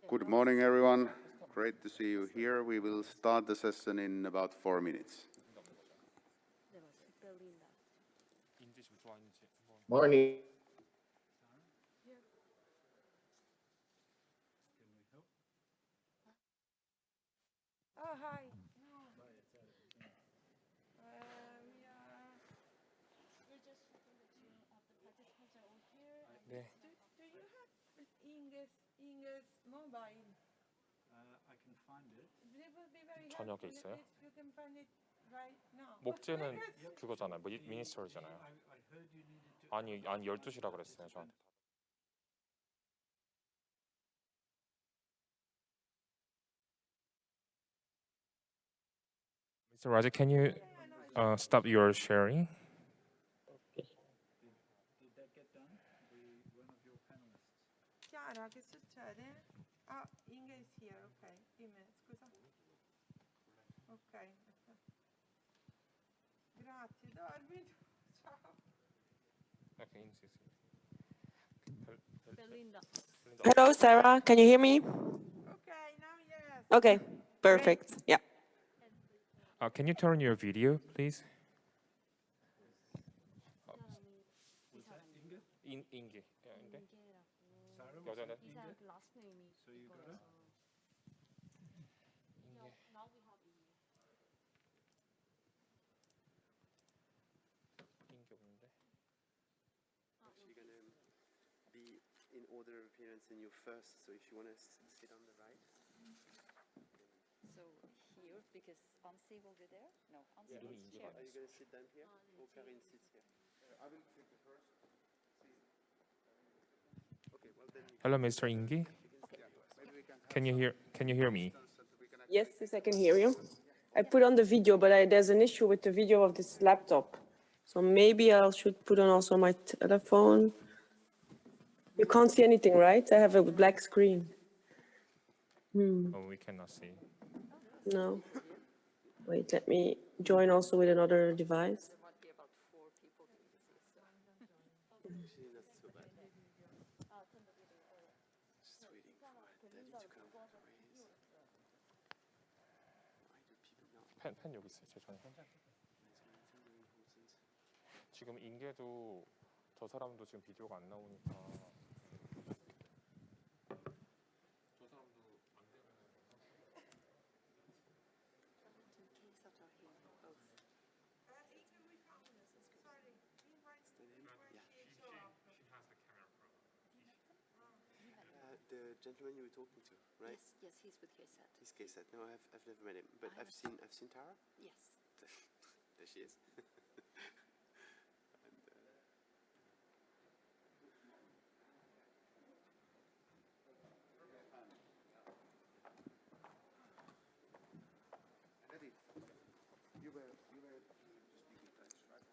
Good morning, everyone. Great to see you here. We will start the session in about 4 minutes. Morning. Oh, hi. 네. Do you have Inge's mobile? I can find it. It would be very 저녁에 helpful 있어요? if you can find it right now. 목재는 그거잖아요. 미니스토리잖아요. I heard you needed to. 아니 12시라 그랬어요, 저한테. Mr. Raja, can you stop your sharing? Did that get done? One of your panelists. Chiara, che succede? Ah, Inge is here, ok. Dimmi, scusa. Ok. Grazie, dormi. Ciao. Okay, Belinda. Hello, Sarah. Can you hear me? Ok, now yes. Okay, perfect. Yeah. Can you turn your video, please? 인게. Sarah, was 여자는 that 이 사람 그 last name이 So you got it? Now we have Inge. 인게 없는데. Actually going to be in order of appearance in you first, so if you want to sit on the right. So here, because Ansi will be there? No, Ansi Yeah. is here. Are you going to sit down here? Or Karin sits here? I will take the first. Okay, well then you Hello, Mr. Inge. maybe we can have Can you hear me? so that we can Yes, yes, I can hear you. I put on the video, but there's an issue with the video of this laptop. So maybe I should put on also my telephone. You can't see anything, right? I have a black screen. Oh, we cannot see. No. Wait, let me join also with another device. There might be about 4 people doing this. Actually, not so bad. Just waiting for Daddy to come. Where he is. Why do people not? 펜 여기 있어요. 제 전에 지금 인계도 저 사람도 지금 비디오가 안 나오니까. 저 사람도 안 되면. Two case that are here, both. Inge, we found this. Sorry. She has the camera problem. The gentleman you were talking to, right? Yes, he's with KSAT. He's K-Set. No, I've never met him, but I've seen Tara. Yes. There she is. And, Eddie, you were speaking French, right?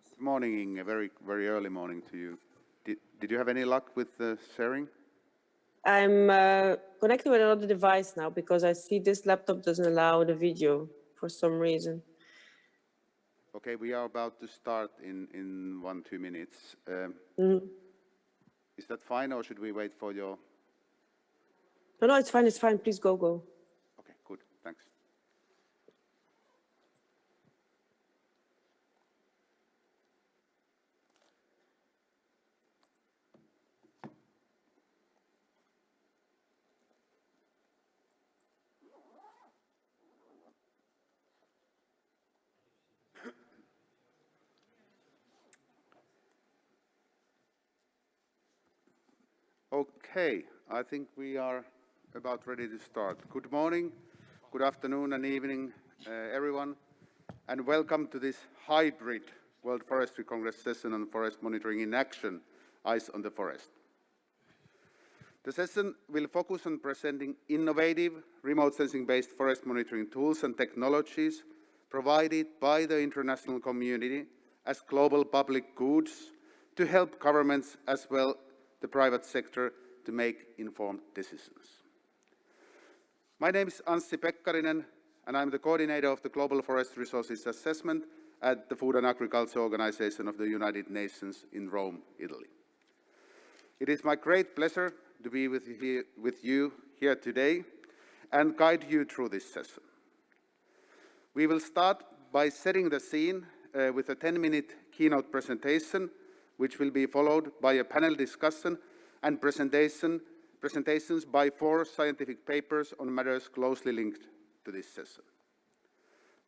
Good morning, Inge. Very early morning to you. Did you have any luck with the sharing? I'm connected with another device now because I see this laptop doesn't allow the video for some reason. Okay, we are about to start in 1-2 minutes. Is that fine, or should we wait for your? No, it's fine. It's fine. Please go. Okay, good. Thanks. Okay, I think we are about ready to start. Good morning, good afternoon and evening, everyone, and welcome to this hybrid World Forestry Congress session on forest monitoring in action, Eyes on the Forest. The session will focus on presenting innovative, remote sensing-based forest monitoring tools and technologies provided by the international community as global public goods to help governments as well the private sector to make informed decisions. My name is Anssi Pekkarinen, and I'm the coordinator of the Global Forest Resources Assessment at the Food and Agriculture Organization of the United Nations in Rome, Italy. It is my great pleasure to be with you here today and guide you through this session. We will start by setting the scene with a 10-minute keynote presentation, which will be followed by a panel discussion and presentations by 4 scientific papers on matters closely linked to this session.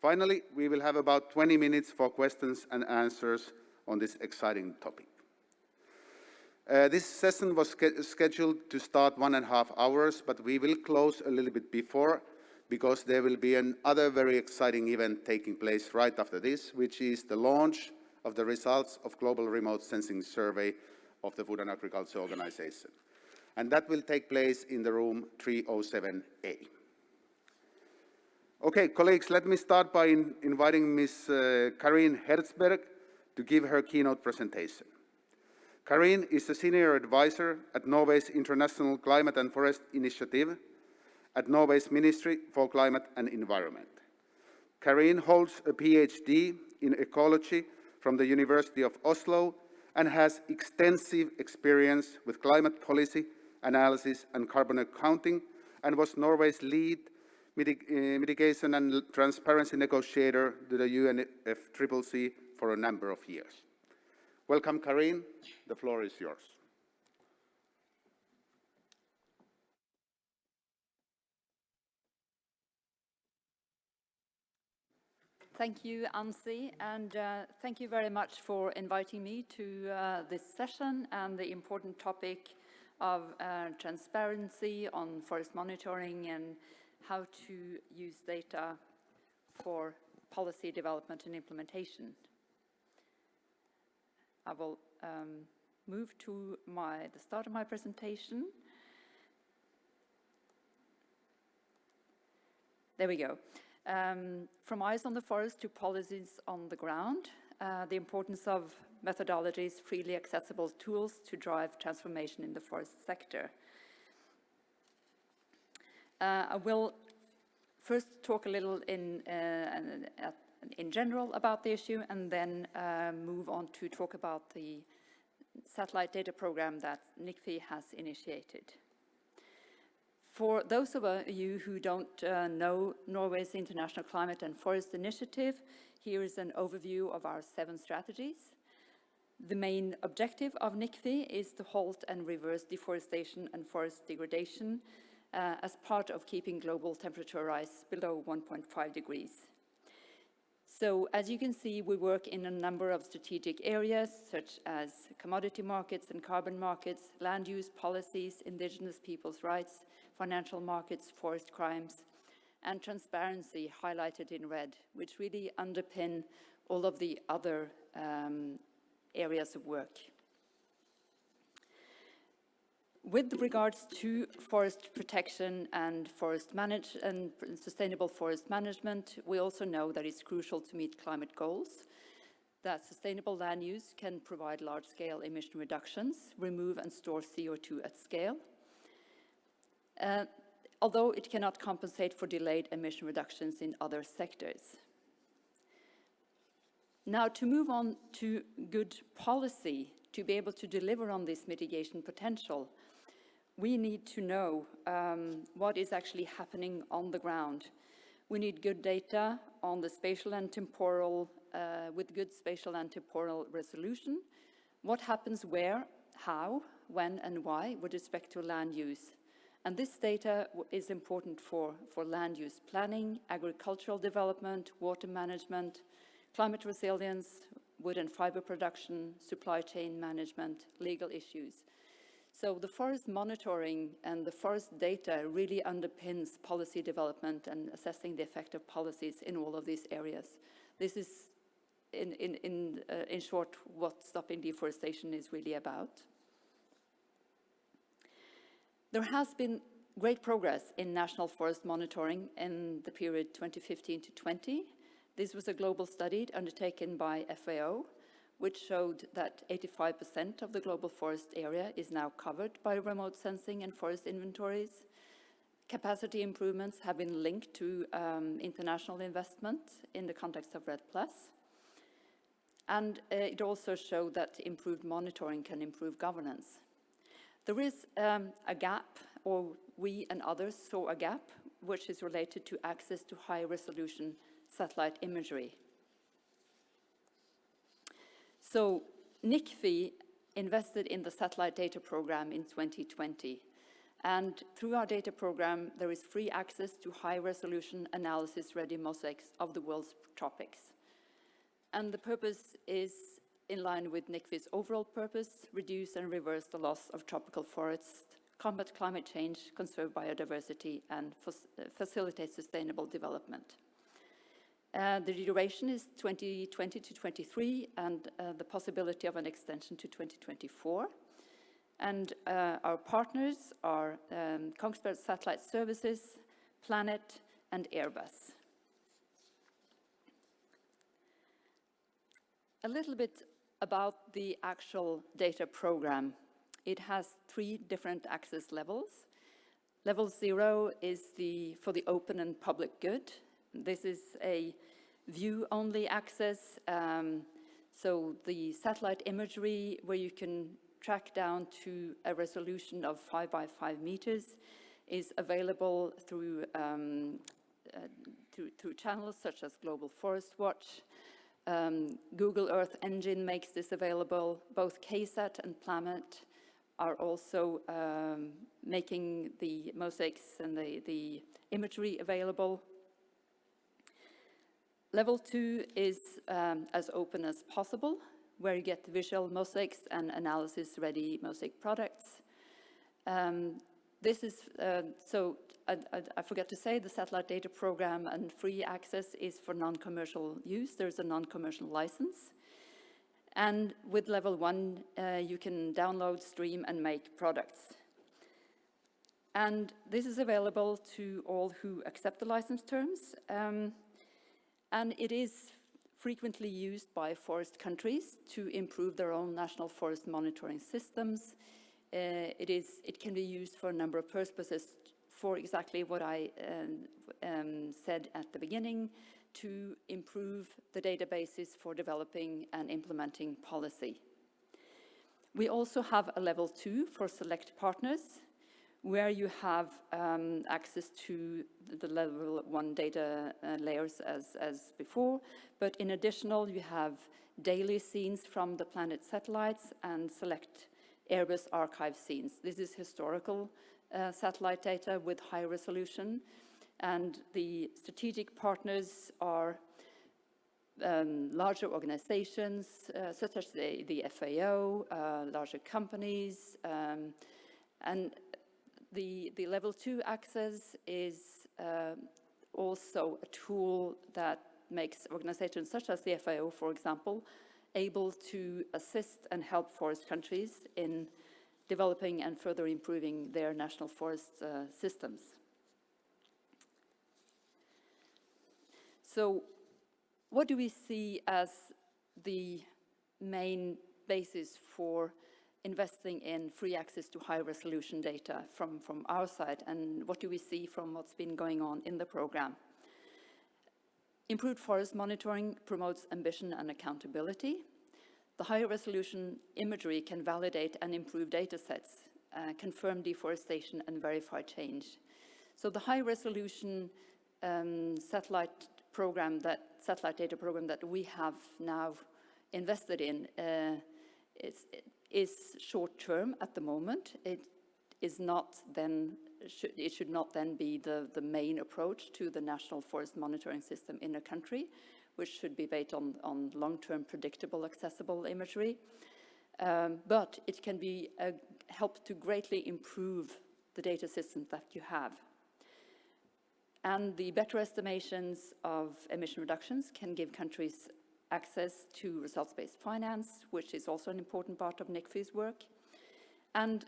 Finally, we will have about 20 minutes for questions and answers on this exciting topic. This session was scheduled to start 1.5 hours, but we will close a little bit before because there will be another very exciting event taking place right after this, which is the launch of the results of Global Remote Sensing Survey of the Food and Agriculture Organization. And that will take place in the room 307A. Okay, colleagues, let me start by inviting Ms. Karin Herzberg to give her keynote presentation. Karin is a senior advisor at Norway's International Climate and Forest Initiative at Norway's Ministry for Climate and Environment. Karin holds a PhD in ecology from the University of Oslo and has extensive experience with climate policy, analysis and carbon accounting, and was Norway's lead mitigation and transparency negotiator to the UNFCCC for a number of years. Welcome, Karin. The floor is yours. Thank you, Anssi, and thank you very much for inviting me to this session and the important topic of transparency on forest monitoring and how to use data for policy development and implementation. I will move to the start of my presentation. There we go. From eyes on the forest to policies on the ground, the importance of methodologies, freely accessible tools to drive transformation in the forest sector. I will first talk a little in general about the issue and then move on to talk about the satellite data program that NICFI has initiated. For those of you who don't know Norway's International Climate and Forest Initiative, here is an overview of our 7 strategies. The main objective of NICFI is to halt and reverse deforestation and forest degradation as part of keeping global temperature rise below 1.5 degrees. So as you can see, we work in a number of strategic areas such as commodity markets and carbon markets, land use policies, indigenous people's rights, financial markets, forest crimes, and transparency highlighted in red, which really underpin all of the other areas of work. With regards to forest protection and sustainable forest management, we also know that it's crucial to meet climate goals, that sustainable land use can provide large-scale emission reductions, remove and store CO2 at scale, although it cannot compensate for delayed emission reductions in other sectors. Now, to move on to good policy, to be able to deliver on this mitigation potential, we need to know what is actually happening on the ground. We need good data on the spatial and temporal, with good spatial and temporal resolution. What happens where, how, when, and why with respect to land use. And this data is important for land use planning, agricultural development, water management, climate resilience, wood and fiber production, supply chain management, legal issues. So the forest monitoring and the forest data really underpins policy development and assessing the effect of policies in all of these areas. This is, in short, what stopping deforestation is really about. There has been great progress in national forest monitoring in the period 2015 to 20. This was a global study undertaken by FAO, which showed that 85% of the global forest area is now covered by remote sensing and forest inventories. Capacity improvements have been linked to international investment in the context of RED+. And it also showed that improved monitoring can improve governance. There is a gap, or we and others saw a gap, which is related to access to high-resolution satellite imagery. So NICFI invested in the satellite data program in 2020. And through our data program, there is free access to high-resolution analysis-ready mosaics of the world's tropics. And the purpose is in line with NICFI's overall purpose: reduce and reverse the loss of tropical forests, combat climate change, conserve biodiversity, and facilitate sustainable development. The duration is 2020 to 23, and the possibility of an extension to 2024. And our partners are Kongsberg Satellite Services, Planet, and Airbus. A little bit about the actual data program. It has 3 different access levels. Level 0 is for the open and public good. This is a view-only access, so the satellite imagery where you can track down to a resolution of 5 by 5 meters is available through channels such as Global Forest Watch. Google Earth Engine makes this available. Both KSAT and Planet are also making the mosaics and the imagery available. Level 2 is as open as possible, where you get visual mosaics and analysis-ready mosaic products. This is, I forgot to say, the satellite data program and free access is for non-commercial use. There's a non-commercial license. And with level 1, you can download, stream, and make products. And this is available to all who accept the license terms. And it is frequently used by forest countries to improve their own national forest monitoring systems. It can be used for a number of purposes, for exactly what I said at the beginning, to improve the databases for developing and implementing policy. We also have a level 2 for select partners, where you have access to the level 1 data layers as before, but in additional you have daily scenes from the Planet satellites and select Airbus archive scenes. This is historical satellite data with high resolution, and the strategic partners are larger organizations such as the FAO, larger companies, and the level 2 access is also a tool that makes organizations such as the FAO, for example, able to assist and help forest countries in developing and further improving their national forest systems. So what do we see as the main basis for investing in free access to high-resolution data from our side, and what do we see from what's been going on in the program? Improved forest monitoring promotes ambition and accountability. The high-resolution imagery can validate and improve data sets, confirm deforestation, and verify change. So the high-resolution satellite data program that we have now invested in is short-term at the moment. It should not then be the main approach to the national forest monitoring system in a country, which should be based on long-term predictable, accessible imagery. But it can be help to greatly improve the data systems that you have. And the better estimations of emission reductions can give countries access to results-based finance, which is also an important part of NICFI's work. And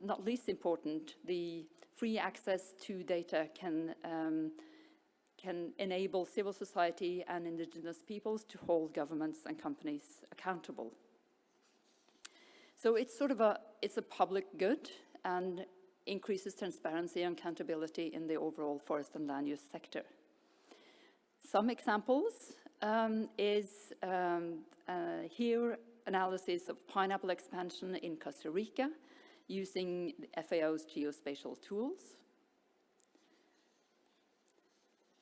not least important, the free access to data can enable civil society and indigenous peoples to hold governments and companies accountable. So it's sort of it's a public good, and increases transparency and accountability in the overall forest and land use sector. Some examples is here analysis of pineapple expansion in Costa Rica using the FAO's geospatial tools.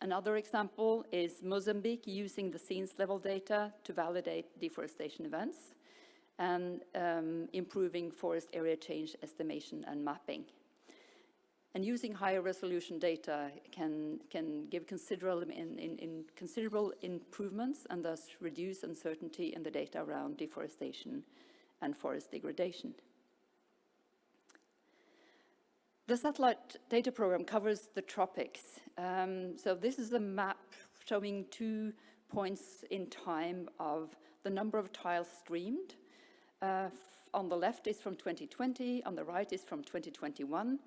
Another example is Mozambique using the scenes level data to validate deforestation events and improving forest area change estimation and mapping. And using higher resolution data can give considerable improvements and thus reduce uncertainty in the data around deforestation and forest degradation. The satellite data program covers the tropics. So this is a map showing 2 points in time of the number of tiles streamed. On the left is from 2020, on the right is from 2021.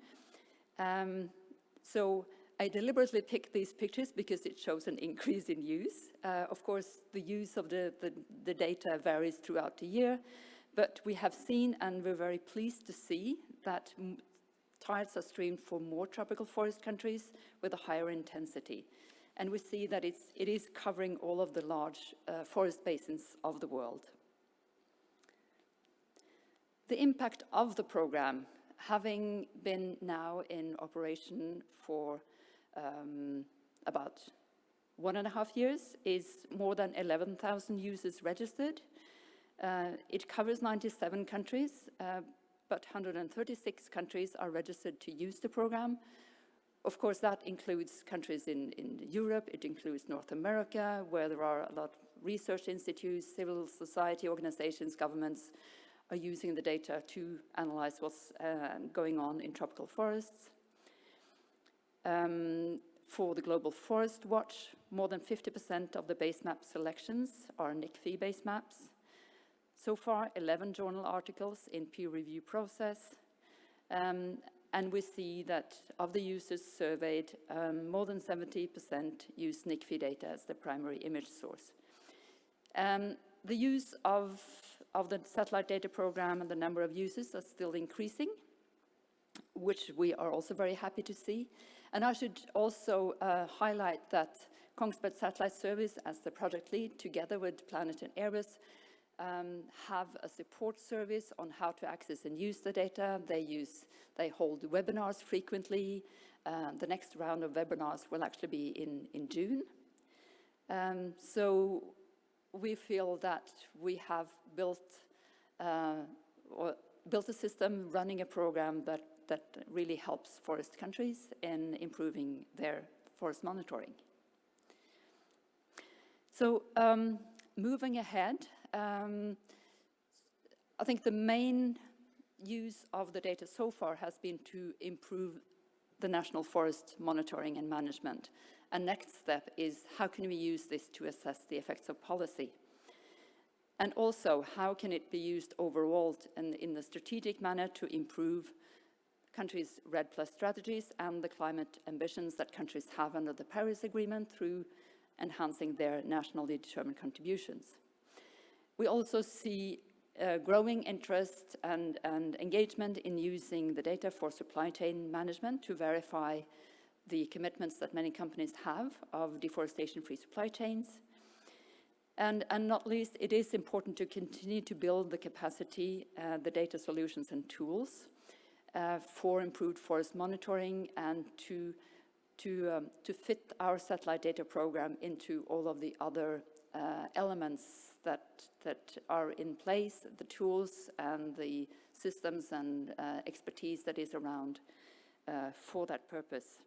So I deliberately picked these pictures because it shows an increase in use. Of course, the use of the data varies throughout the year, but we have seen and we're very pleased to see that tiles are streamed for more tropical forest countries with a higher intensity. And we see that it is covering all of the large forest basins of the world. The impact of the program, having been now in operation for about 1.5 years, is more than 11,000 users registered. It covers 97 countries, but 136 countries are registered to use the program. Of course, that includes countries in Europe, it includes North America, where there are a lot of research institutes, civil society organizations, governments are using the data to analyze what's going on in tropical forests. For the Global Forest Watch, more than 50% of the base map selections are NICFI base maps. So far, 11 journal articles in peer review process. And we see that of the users surveyed, more than 70% use NICFI data as the primary image source. The use of the satellite data program and the number of users are still increasing, which we are also very happy to see. And I should also highlight that Kongsberg Satellite Service, as the project lead, together with Planet and Eris, have a support service on how to access and use the data. They hold webinars frequently. The next round of webinars will actually be in June. So we feel that we have built a system running a program that really helps forest countries in improving their forest monitoring. So moving ahead, I think the main use of the data so far has been to improve the national forest monitoring and management. And next step is how can we use this to assess the effects of policy? And also, how can it be used overall in a strategic manner to improve countries' REDD+ strategies and the climate ambitions that countries have under the Paris Agreement through enhancing their nationally determined contributions. We also see growing interest and engagement in using the data for supply chain management to verify the commitments that many companies have of deforestation-free supply chains. And not least, it is important to continue to build the capacity, the data solutions and tools for improved forest monitoring and to fit our satellite data program into all of the other elements that are in place, the tools and the systems and expertise that is around for that purpose.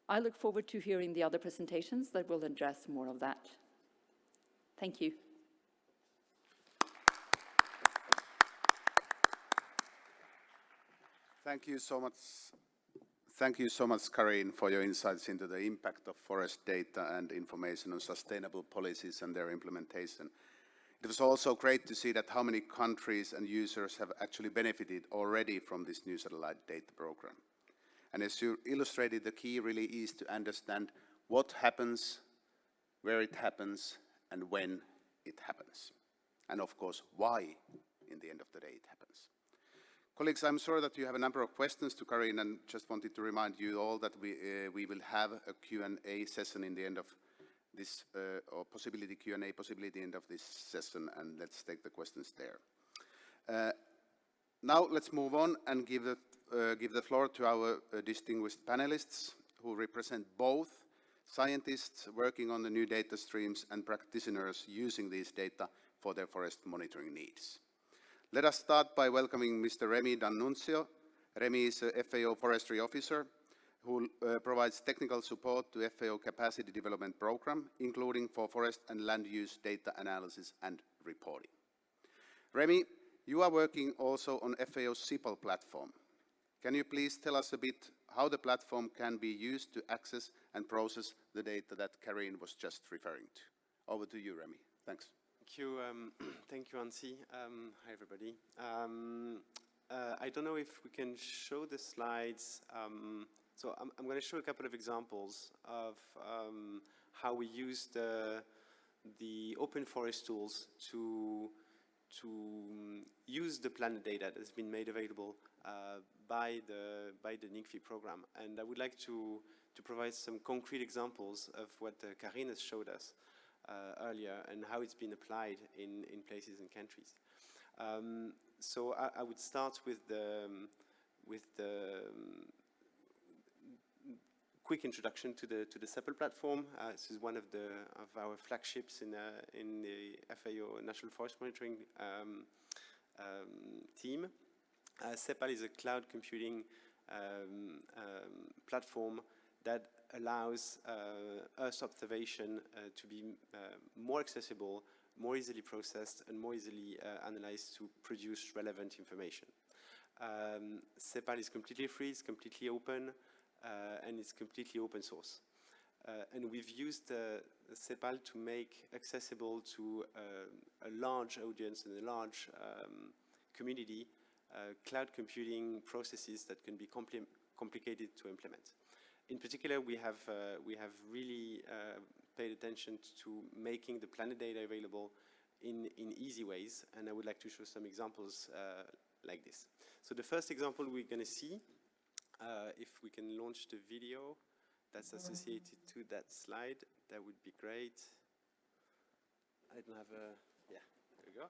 I look forward to hearing the other presentations that will address more of that. Thank you. Thank you so much. Thank you so much, Karin, for your insights into the impact of forest data and information on sustainable policies and their implementation. It was also great to see that how many countries and users have actually benefited already from this new satellite data program. And as you illustrated, the key really is to understand what happens, where it happens, and when it happens. And of course, why, in the end of the day, it happens. Colleagues, I'm sure that you have a number of questions to Karin, and just wanted to remind you all that we will have a Q&A session in the end of this, or possibility Q&A possibility end of this session, and let's take the questions there. Now let's move on and give the floor to our distinguished panelists who represent both scientists working on the new data streams and practitioners using these data for their forest monitoring needs. Let us start by welcoming Mr. Remi D'Annunzio. Remi is a FAO Forestry Officer who provides technical support to FAO Capacity Development Program, including for forest and land use data analysis and reporting. Remi, you are working also on FAO's CIPL platform. Can you please tell us a bit how the platform can be used to access and process the data that Karin was just referring to? Over to you, Remi. Thanks. Thank you, thank you, Ansi. Hi, everybody. I don't know if we can show the slides. So I'm going to show a couple of examples of how we use the open forest tools to use the planet data that has been made available by the NICFI program. And I would like to provide some concrete examples of what Karin has showed us earlier and how it's been applied in places and countries. So I would start with the quick introduction to the CEPL platform. This is one of our flagships in the FAO National Forest Monitoring team. CEPL is a cloud computing platform that allows Earth observation to be more accessible, more easily processed, and more easily analyzed to produce relevant information. CEPL is completely free, it's completely open, and it's completely open source. And we've used CEPL to make accessible to a large audience and a large community cloud computing processes that can be complicated to implement. In particular, we have really paid attention to making the planet data available in easy ways, and I would like to show some examples like this. So the first example we're going to see, if we can launch the video that's associated to that slide, that would be great. I don't have a, yeah, there we go.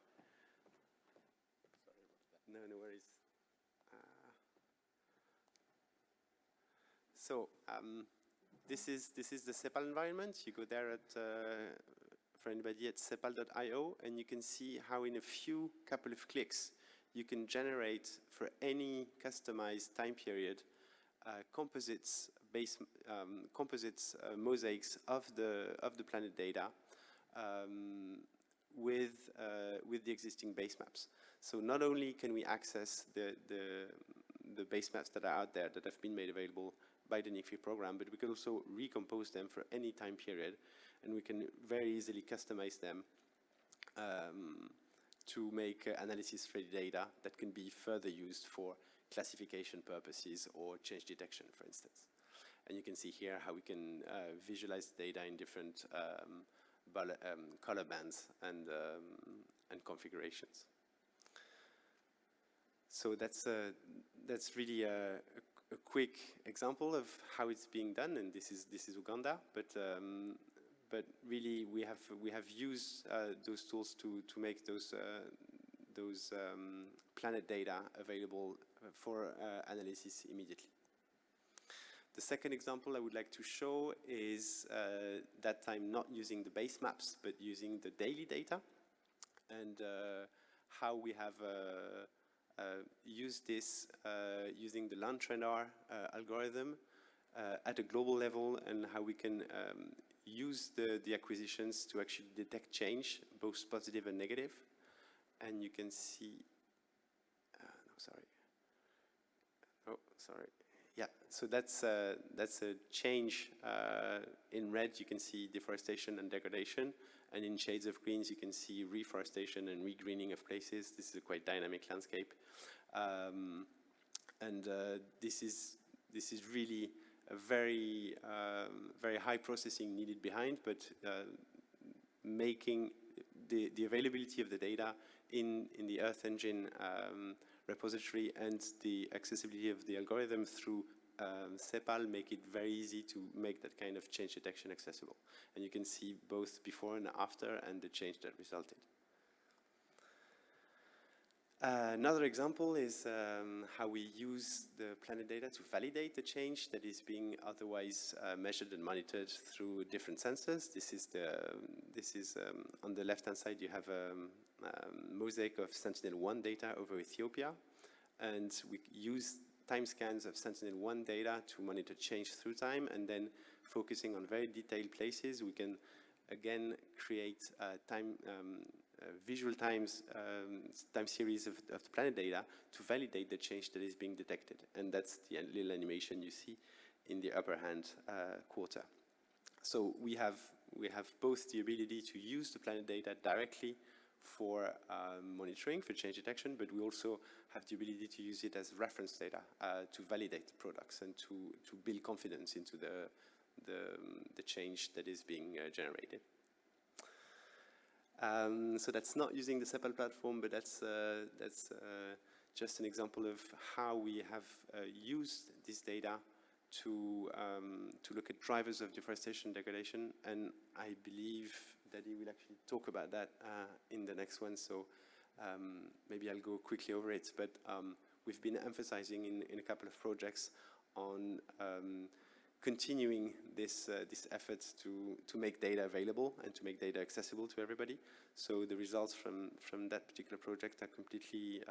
Sorry about that. No worries. So this is the CEPL environment. You go there for anybody at cepal.io, and you can see how in a couple of clicks you can generate for any customized time period composites mosaics of the planet data with the existing base maps. So not only can we access the base maps that are out there that have been made available by the NICFI program, but we can also recompose them for any time period, and we can very easily customize them to make analysis-ready data that can be further used for classification purposes or change detection, for instance. And you can see here how we can visualize data in different color bands and configurations. So that's really a quick example of how it's being done, and this is Uganda, but really we have used those tools to make those planet data available for analysis immediately. The second example I would like to show is that time not using the base maps but using the daily data, and how we have used this using the land radar algorithm at a global level, and how we can use the acquisitions to actually detect change, both positive and negative. And you can see, yeah, so that's a change. In red you can see deforestation and degradation, and in shades of greens you can see reforestation and regreening of places. This is a quite dynamic landscape, and this is really a very high processing needed behind, but making the availability of the data in the Earth Engine repository and the accessibility of the algorithm through CEPAL make it very easy to make that kind of change detection accessible. And you can see both before and after and the change that resulted. Another example is how we use the planet data to validate the change that is being otherwise measured and monitored through different sensors. This is on the left-hand side. You have a mosaic of Sentinel-1 data over Ethiopia, and we use time scans of Sentinel-1 data to monitor change through time, and then focusing on very detailed places, we can again create visual time series of the planet data to validate the change that is being detected. And that's the little animation you see in the upper hand quarter. So we have both the ability to use the planet data directly for monitoring, for change detection, but we also have the ability to use it as reference data to validate the products and to build confidence into the change that is being generated. So that's not using the CEPAL platform, but that's just an example of how we have used this data to look at drivers of deforestation degradation, and I believe that he will actually talk about that in the next one, so maybe I'll go quickly over it, but we've been emphasizing in a couple of projects on continuing this effort to make data available and to make data accessible to everybody. So the results from that particular project are completely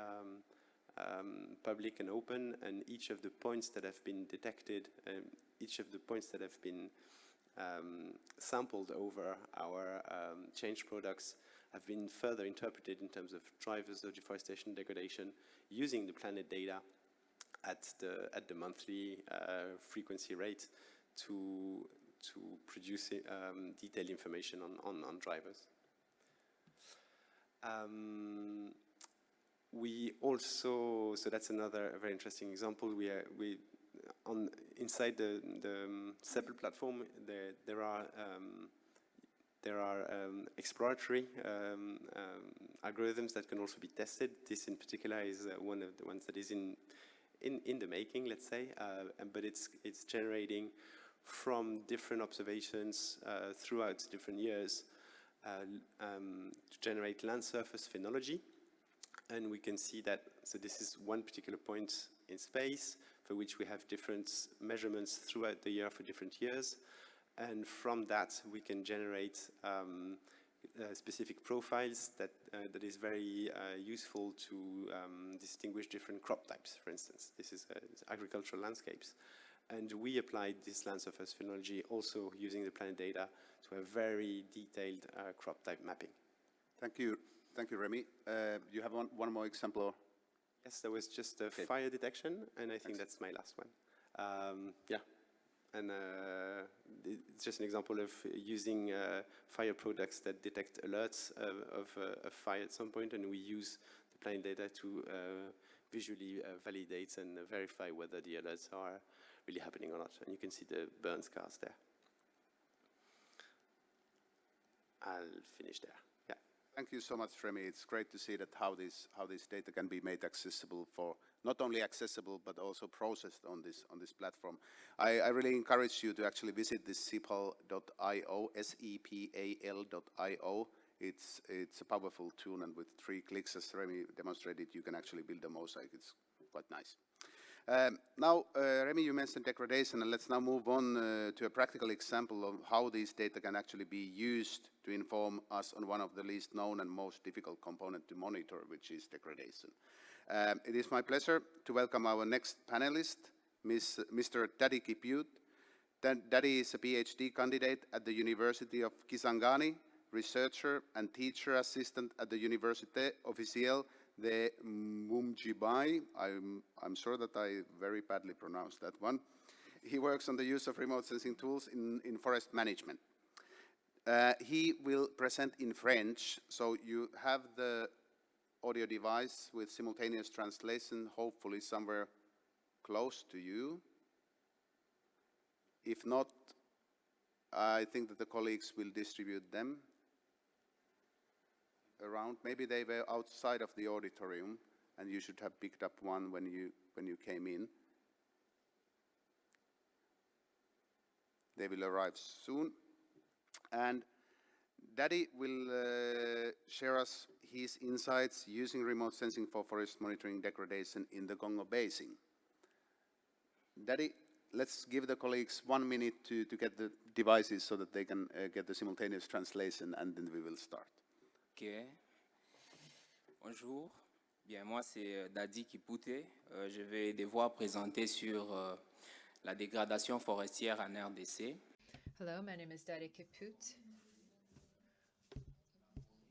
public and open, and each of the points that have been detected, each of the points that have been sampled over our change products have been further interpreted in terms of drivers of deforestation degradation using the planet data at the monthly frequency rate to produce detailed information on drivers. We also, so that's another very interesting example. Inside the CEPAL platform, there are exploratory algorithms that can also be tested. This in particular is one of the ones that is in the making, let's say, but it's generating from different observations throughout different years to generate land surface phenology. And we can see that, so this is one particular point in space for which we have different measurements throughout the year for different years. And from that, we can generate specific profiles that is very useful to distinguish different crop types, for instance. This is agricultural landscapes. And we applied this land surface phenology also using the planet data to a very detailed crop type mapping. Thank you. Thank you, Remy. You have one more example? Yes, there was just a fire detection, and I think that's my last one. Yeah, and it's just an example of using fire products that detect alerts of a fire at some point, and we use the planet data to visually validate and verify whether the alerts are really happening or not. And you can see the burn scars there. I'll finish there. Yeah. Thank you so much, Remy. It's great to see that how this data can be made accessible for not only accessible but also processed on this platform. I really encourage you to actually visit this sepal.io, sepal.io. It's a powerful tool, and with 3 clicks, as Remy demonstrated, you can actually build a mosaic. It's quite nice. Now, Remy, you mentioned degradation, and let's now move on to a practical example of how these data can actually be used to inform us on one of the least known and most difficult component to monitor, which is degradation. It is my pleasure to welcome our next panelist, Mr. Dadi Kipyut. Dadi is a PhD candidate at the University of Kisangani, researcher and teacher assistant at the Université Officielle de Mumbai. I'm sure that I very badly pronounced that one. He works on the use of remote sensing tools in forest management. He will present in French, so you have the audio device with simultaneous translation, hopefully somewhere close to you. If not, I think that the colleagues will distribute them around. Maybe they were outside of the auditorium. and you should have picked up one when you came in. They will arrive soon. And Daddy will share us his insights using remote sensing for forest monitoring degradation in the Congo Basin. Daddy, let's give the colleagues 1 minute to get the devices so that they can get the simultaneous translation, and then we will start. Ok. Bonjour. Bien, moi c'est Dadi Kipouté. Je vais devoir présenter sur la dégradation forestière en RDC. Hello, my name is Dadi Kiput.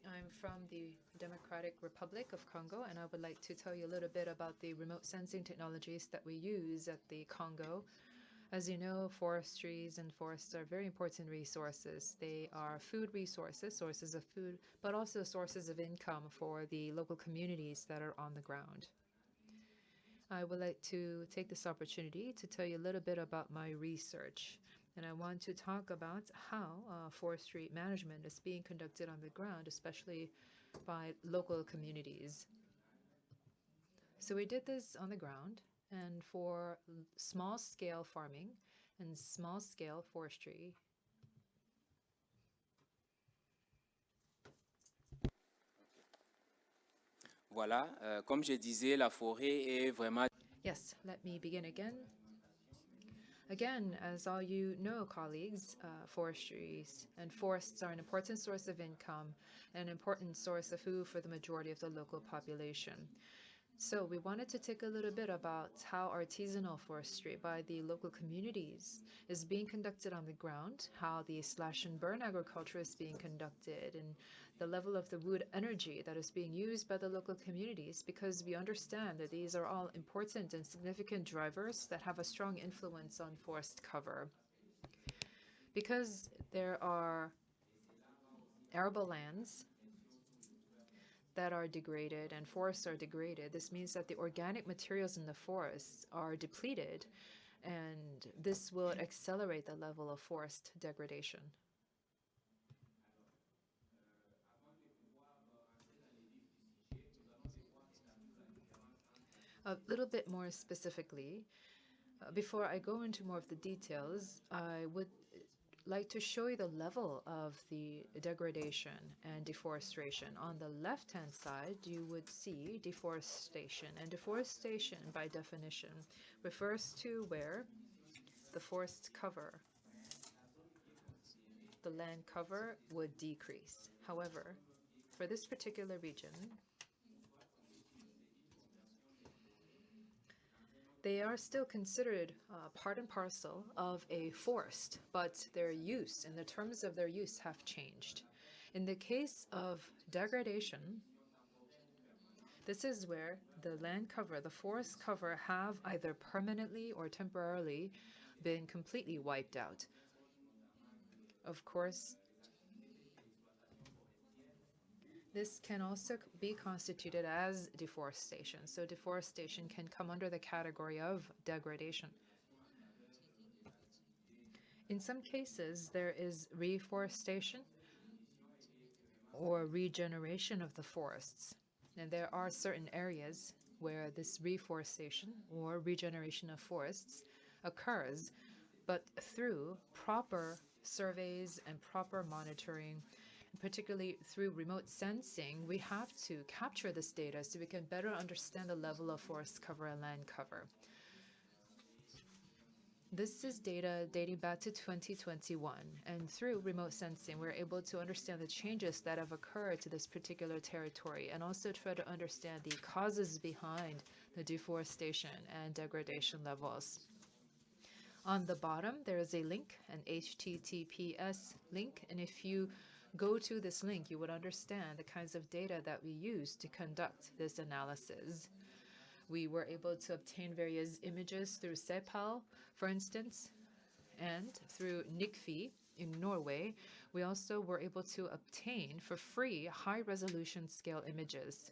I'm from the Democratic Republic of Congo, and I would like to tell you a little bit about the remote sensing technologies that we use at the Congo. As you know, forestries and forests are very important resources. They are food resources, sources of food, but also sources of income for the local communities that are on the ground. I would like to take this opportunity to tell you a little bit about my research. And I want to talk about how forestry management is being conducted on the ground, especially by local communities. So we did this on the ground, and for small-scale farming and small-scale forestry. Voilà, comme je disais, la forêt est vraiment... Yes, let me begin again. Again, as all you know, colleagues, forestries and forests are an important source of income and an important source of food for the majority of the local population. So we wanted to take a little bit about how artisanal forestry by the local communities is being conducted on the ground, how the slash and burn agriculture is being conducted, and the level of the wood energy that is being used by the local communities, because we understand that these are all important and significant drivers that have a strong influence on forest cover. Because there are arable lands that are degraded and forests are degraded, this means that the organic materials in the forests are depleted, and this will accelerate the level of forest degradation. A little bit more specifically, before I go into more of the details, I would like to show you the level of the degradation and deforestation. On the left-hand side, you would see deforestation. And deforestation, by definition, refers to where the forest cover, the land cover, would decrease. However, for this particular region, they are still considered part and parcel of a forest, but their use and the terms of their use have changed. In the case of degradation, this is where the land cover, the forest cover, have either permanently or temporarily been completely wiped out. Of course, this can also be constituted as deforestation. So deforestation can come under the category of degradation. In some cases, there is reforestation or regeneration of the forests. And there are certain areas where this reforestation or regeneration of forests occurs, but through proper surveys and proper monitoring, particularly through remote sensing, we have to capture this data so we can better understand the level of forest cover and land cover. This is data dating back to 2021, and through remote sensing, we're able to understand the changes that have occurred to this particular territory and also try to understand the causes behind the deforestation and degradation levels. On the bottom, there is a link, an HTTPS link, and if you go to this link, you would understand the kinds of data that we use to conduct this analysis. We were able to obtain various images through CEPAL, for instance, and through NICFI in Norway. We also were able to obtain for free high-resolution scale images.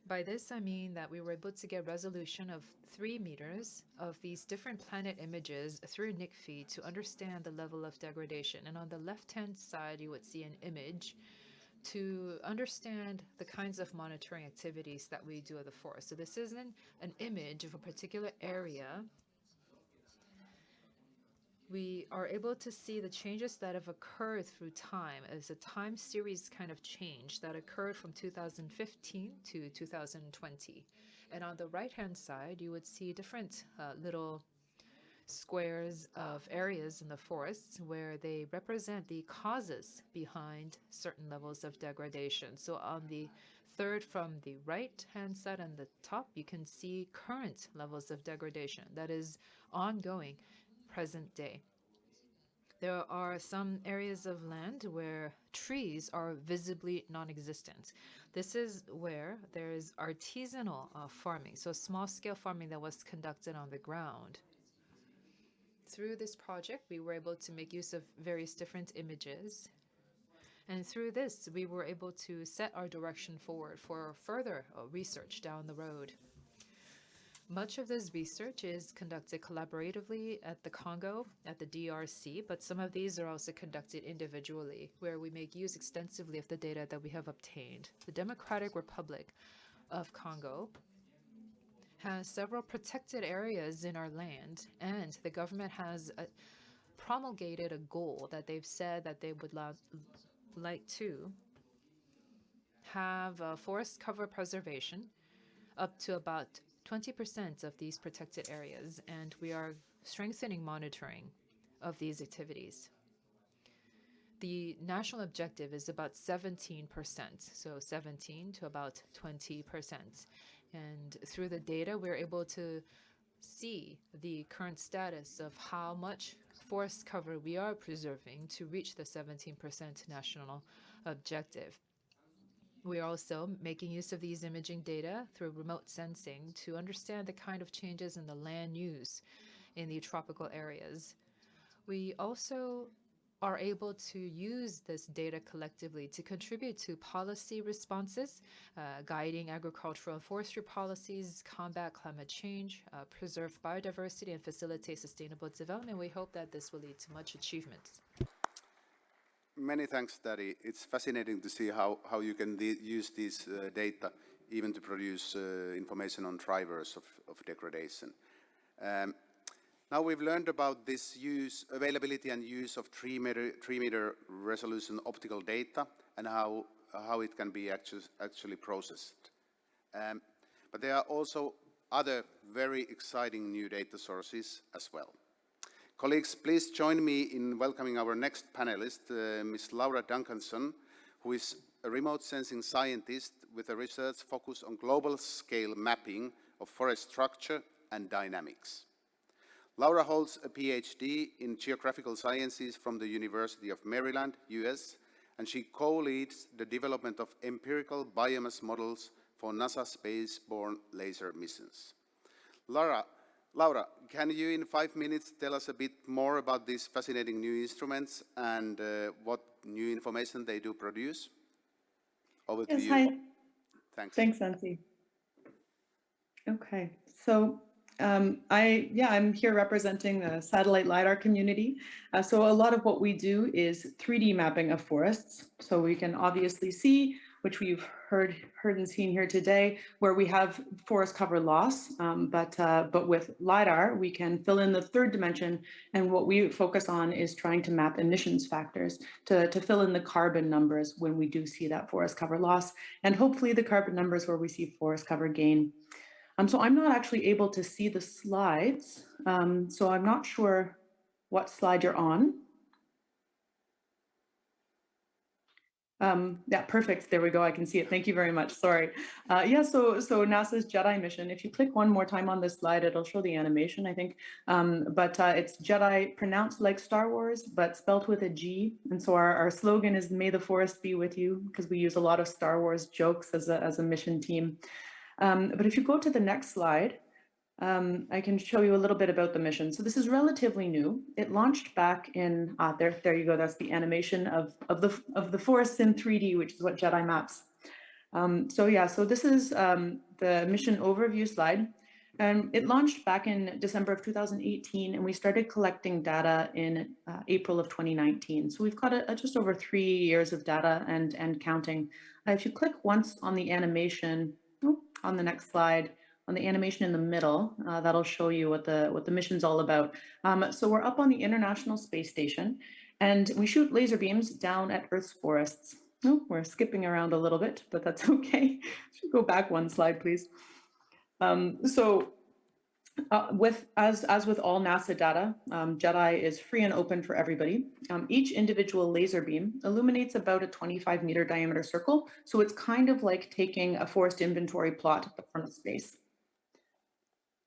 By this, I mean that we were able to get resolution of 3 meters of these different planet images through NICFI to understand the level of degradation. And on the left-hand side, you would see an image to understand the kinds of monitoring activities that we do at the forest. So this isn't an image of a particular area. We are able to see the changes that have occurred through time as a time series kind of change that occurred from 2015 to 2020. And on the right-hand side, you would see different little squares of areas in the forests where they represent the causes behind certain levels of degradation. So on the third from the right-hand side on the top, you can see current levels of degradation that is ongoing, present day. There are some areas of land where trees are visibly non-existent. This is where there is artisanal farming, so small-scale farming that was conducted on the ground. Through this project, we were able to make use of various different images. And through this, we were able to set our direction forward for further research down the road. Much of this research is conducted collaboratively at the Congo, at the DRC, but some of these are also conducted individually, where we make use extensively of the data that we have obtained. The Democratic Republic of Congo has several protected areas in our land, and the government has promulgated a goal that they've said that they would like to have forest cover preservation up to about 20% of these protected areas, and we are strengthening monitoring of these activities. The national objective is about 17%, so 17 to about 20%. And through the data, we're able to see the current status of how much forest cover we are preserving to reach the 17% national objective. We are also making use of these imaging data through remote sensing to understand the kind of changes in the land use in the tropical areas. We also are able to use this data collectively to contribute to policy responses, guiding agricultural and forestry policies, combat climate change, preserve biodiversity, and facilitate sustainable development. We hope that this will lead to much achievements. Many thanks, Daddy. It's fascinating to see how you can use these data even to produce information on drivers of degradation. Now we've learned about this availability and use of 3 meter resolution optical data and how it can be actually processed. But there are also other very exciting new data sources as well. Colleagues, please join me in welcoming our next panelist, Ms. Laura Duncanson, who is a remote sensing scientist with a research focus on global scale mapping of forest structure and dynamics. Laura holds a PhD in geographical sciences from the University of Maryland, US, and she co-leads the development of empirical biomass models for NASA space-borne laser missions. Laura, can you in 5 minutes tell us a bit more about these fascinating new instruments and what new information they do produce? Over to you. Hi. Thanks. Thanks, Nancy. Okay, so I'm here representing the satellite LiDAR community. So a lot of what we do is 3D mapping of forests. So we can obviously see, which we've heard and seen here today, where we have forest cover loss, but with LiDAR, we can fill in the third dimension, and what we focus on is trying to map emissions factors to fill in the carbon numbers when we do see that forest cover loss, and hopefully the carbon numbers where we see forest cover gain. So I'm not actually able to see the slides, so I'm not sure what slide you're on. Yeah, perfect. There we go. I can see it. Thank you very much. Sorry. Yeah, so NASA's JEDI mission, if you click one more time on this slide, it'll show the animation, I think. It's JEDI pronounced like Star Wars, but spelt with a G. And so our slogan is "May the forest be with you," because we use a lot of Star Wars jokes as a mission team. But if you go to the next slide, I can show you a little bit about the mission. So this is relatively new. It launched back in, there you go, that's the animation of the forests in 3D, which is what JEDI maps. So this is the mission overview slide. And it launched back in December of 2018, and we started collecting data in April of 2019. So we've got just over 3 years of data and counting. If you click once on the animation, on the next slide, on the animation in the middle, that'll show you what the mission's all about. So we're up on the International Space Station, and we shoot laser beams down at Earth's forests. Oh, we're skipping around a little bit, but that's okay. Should go back one slide, please. So as with all NASA data, JEDI is free and open for everybody. Each individual laser beam illuminates about a 25-meter diameter circle. So it's kind of like taking a forest inventory plot from space.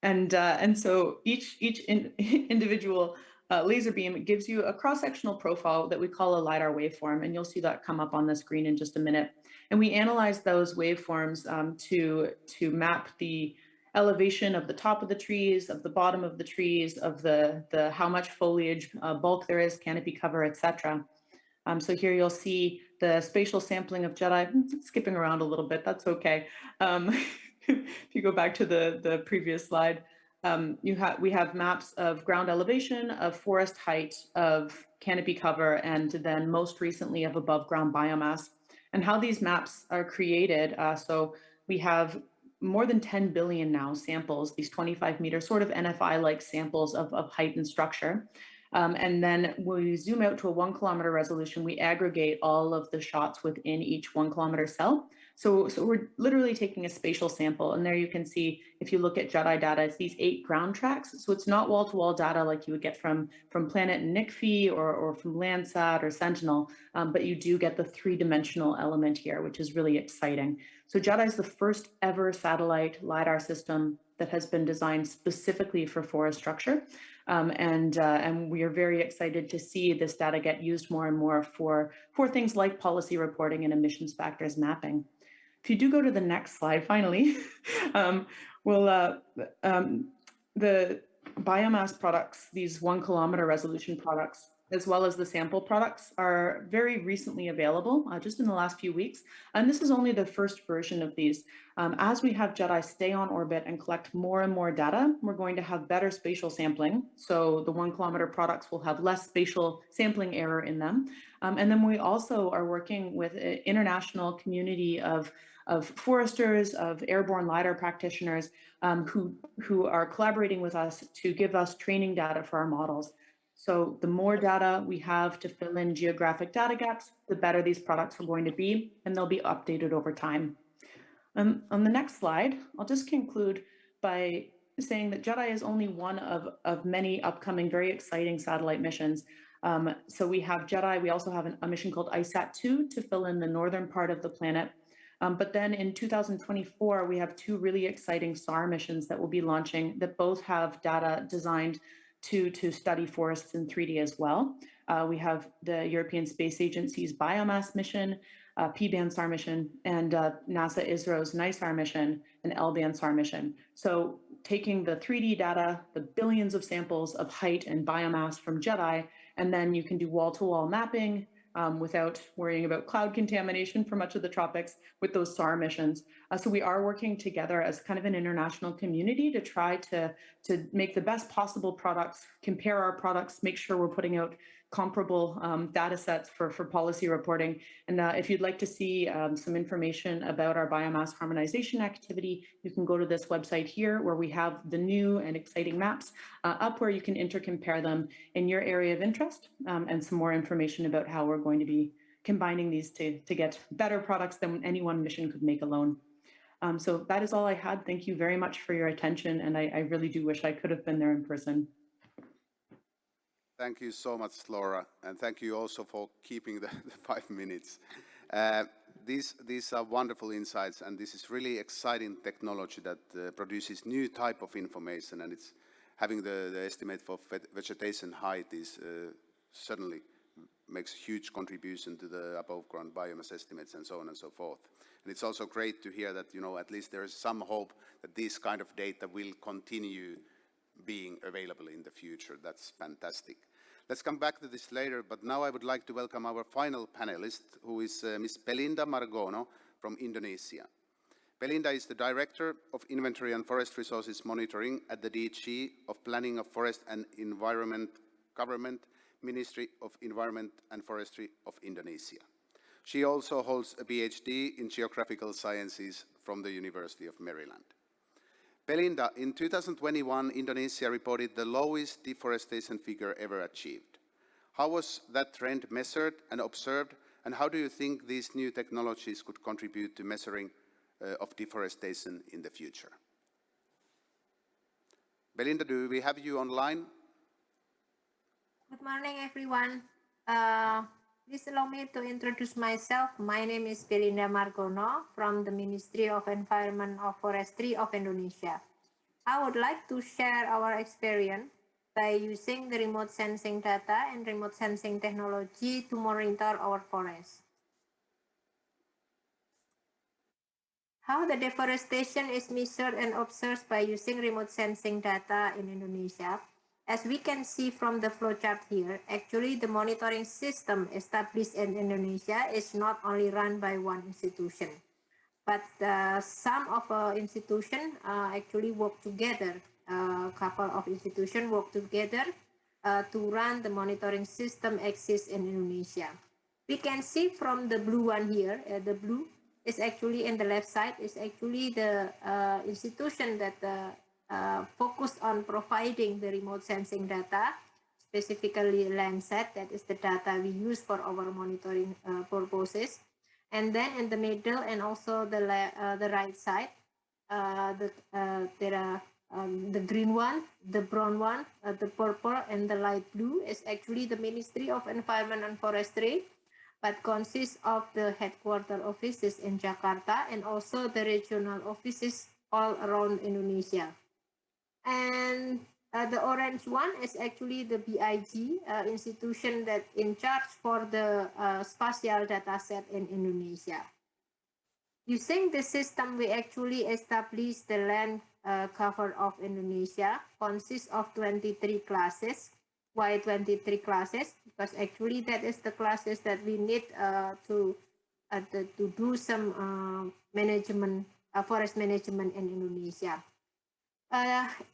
And so each individual laser beam gives you a cross-sectional profile that we call a LiDAR waveform, and you'll see that come up on the screen in just a minute. And we analyze those waveforms to map the elevation of the top of the trees, of the bottom of the trees, of the how much foliage bulk there is, canopy cover, etc. So here you'll see the spatial sampling of JEDI, skipping around a little bit, that's okay. If you go back to the previous slide, we have maps of ground elevation, of forest height, of canopy cover, and then most recently of above ground biomass. And how these maps are created, so we have more than 10 billion now samples, these 25-meter sort of NFI-like samples of height and structure. And then when we zoom out to a 1 kilometer resolution, we aggregate all of the shots within each 1 kilometer cell. So we're literally taking a spatial sample, and there you can see, if you look at JEDI data, it's these 8 ground tracks. So it's not wall-to-wall data like you would get from Planet and NICFI or from Landsat or Sentinel, but you do get the 3-dimensional element here, which is really exciting. So JEDI is the first ever satellite LiDAR system that has been designed specifically for forest structure. And we are very excited to see this data get used more and more for things like policy reporting and emissions factors mapping. If you do go to the next slide, finally, the biomass products, these 1 kilometer resolution products, as well as the sample products, are very recently available, just in the last few weeks. And this is only the first version of these. As we have JEDI stay on orbit and collect more and more data, we're going to have better spatial sampling. So the 1 kilometer products will have less spatial sampling error in them. And then we also are working with an international community of foresters, of airborne LiDAR practitioners who are collaborating with us to give us training data for our models. So the more data we have to fill in geographic data gaps, the better these products are going to be, and they'll be updated over time. On the next slide, I'll just conclude by saying that JEDI is only one of many upcoming very exciting satellite missions. So we have JEDI, we also have a mission called ISAT-2 to fill in the northern part of the planet. But then in 2024, we have 2 really exciting SAR missions that will be launching that both have data designed to study forests in 3D as well. We have the European Space Agency's biomass mission, P-band SAR mission, and NASA ISRO's NISAR mission, an L-band SAR mission. So taking the 3D data, the billions of samples of height and biomass from JEDI, and then you can do wall-to-wall mapping without worrying about cloud contamination for much of the tropics with those SAR missions. So we are working together as kind of an international community to try to make the best possible products, compare our products, make sure we're putting out comparable data sets for policy reporting. And if you'd like to see some information about our biomass harmonization activity, you can go to this website here where we have the new and exciting maps up where you can intercompare them in your area of interest and some more information about how we're going to be combining these to get better products than any one mission could make alone. So that is all I had. Thank you very much for your attention. And I really do wish I could have been there in person. Thank you so much, Laura, and thank you also for keeping the 5 minutes. These are wonderful insights, and this is really exciting technology that produces new type of information, and it's having the estimate for vegetation height is certainly makes huge contribution to the above ground biomass estimates and so on and so forth. And it's also great to hear that, you know, at least there is some hope that this kind of data will continue being available in the future. That's fantastic. Let's come back to this later, but now I would like to welcome our final panelist, who is Ms. Belinda Margono from Indonesia. Belinda is the Director of Inventory and Forest Resources Monitoring at the DG of Planning of Forest and Environment Government, Ministry of Environment and Forestry of Indonesia. She also holds a PhD in Geographical Sciences from the University of Maryland. Belinda, in 2021, Indonesia reported the lowest deforestation figure ever achieved. How was that trend measured and observed, and how do you think these new technologies could contribute to measuring of deforestation in the future? Belinda, do we have you online? Good morning, everyone. Please allow me to introduce myself. My name is Belinda Margono from the Ministry of Environment and Forestry of Indonesia. I would like to share our experience by using the remote sensing data and remote sensing technology to monitor our forests. How the deforestation is measured and observed by using remote sensing data in Indonesia. As we can see from the flowchart here, actually the monitoring system established in Indonesia is not only run by one institution, but some of institutions actually work together. A couple of institutions work together to run the monitoring system exists in Indonesia. We can see from the blue one here, the blue is actually in the left side, is actually the institution that focus on providing the remote sensing data, specifically Landsat, that is the data we use for our monitoring purposes. And then in the middle and also the right side, there are the green one, the brown one, the purple and the light blue is actually the Ministry of Environment and Forestry, but consists of the headquarter offices in Jakarta and also the regional offices all around Indonesia. And the orange one is actually the BIG institution that in charge for the spatial data set in Indonesia. Using the system, we actually established the land cover of Indonesia, consists of 23 classes. Why 23 classes? Because actually that is the classes that we need to do some management, forest management in Indonesia.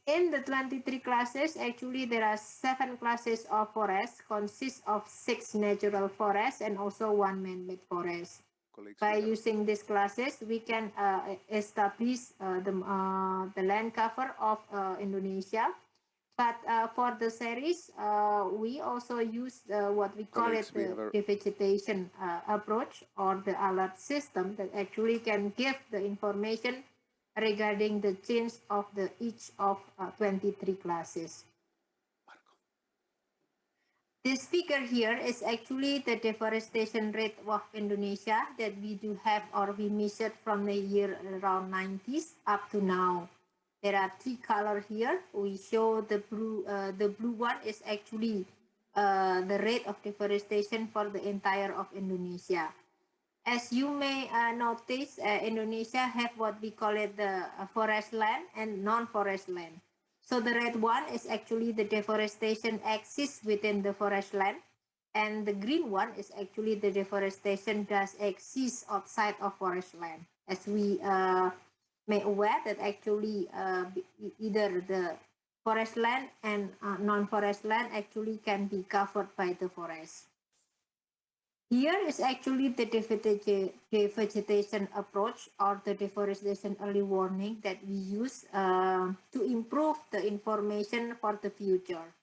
In the 23 classes, actually there are 7 classes of forest, consists of 6 natural forests and also 1 man-made forest. By using these classes, we can establish the land cover of Indonesia. But for the series, we also use what we call it the vegetation approach or the alert system that actually can give the information regarding the change of each of 23 classes. This figure here is actually the deforestation rate of Indonesia that we do have or we measured from the year around 90s up to now. There are 3 colors here. We show the blue one is actually the rate of deforestation for the entire of Indonesia. As you may notice, Indonesia have what we call it the forest land and non-forest land. So the red one is actually the deforestation exists within the forest land, and the green one is actually the deforestation does exist outside of forest land. As we may aware that actually either the forest land and non-forest land actually can be covered by the forest. Here is actually the vegetation approach or the deforestation early warning that we use to improve the information for the future.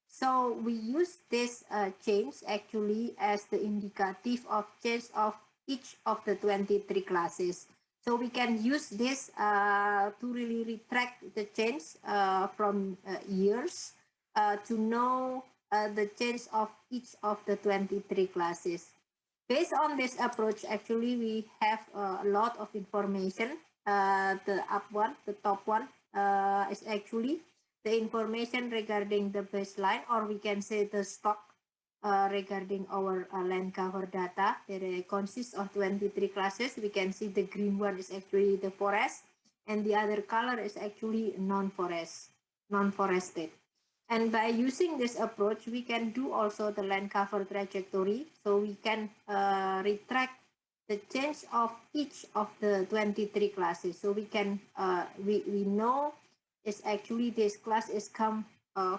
So we use this change actually as the indicative of change of each of the 23 classes. So we can use this to really retract the change from years to know the change of each of the 23 classes. Based on this approach, actually, we have a lot of information. The top one is actually the information regarding the baseline, or we can say the stock regarding our land cover data. It consists of 23 classes. We can see the green one is actually the forest, and the other color is actually non-forested. And by using this approach, we can do also the land cover trajectory. So we can retract the change of each of the 23 classes. So we can we know is actually this class is come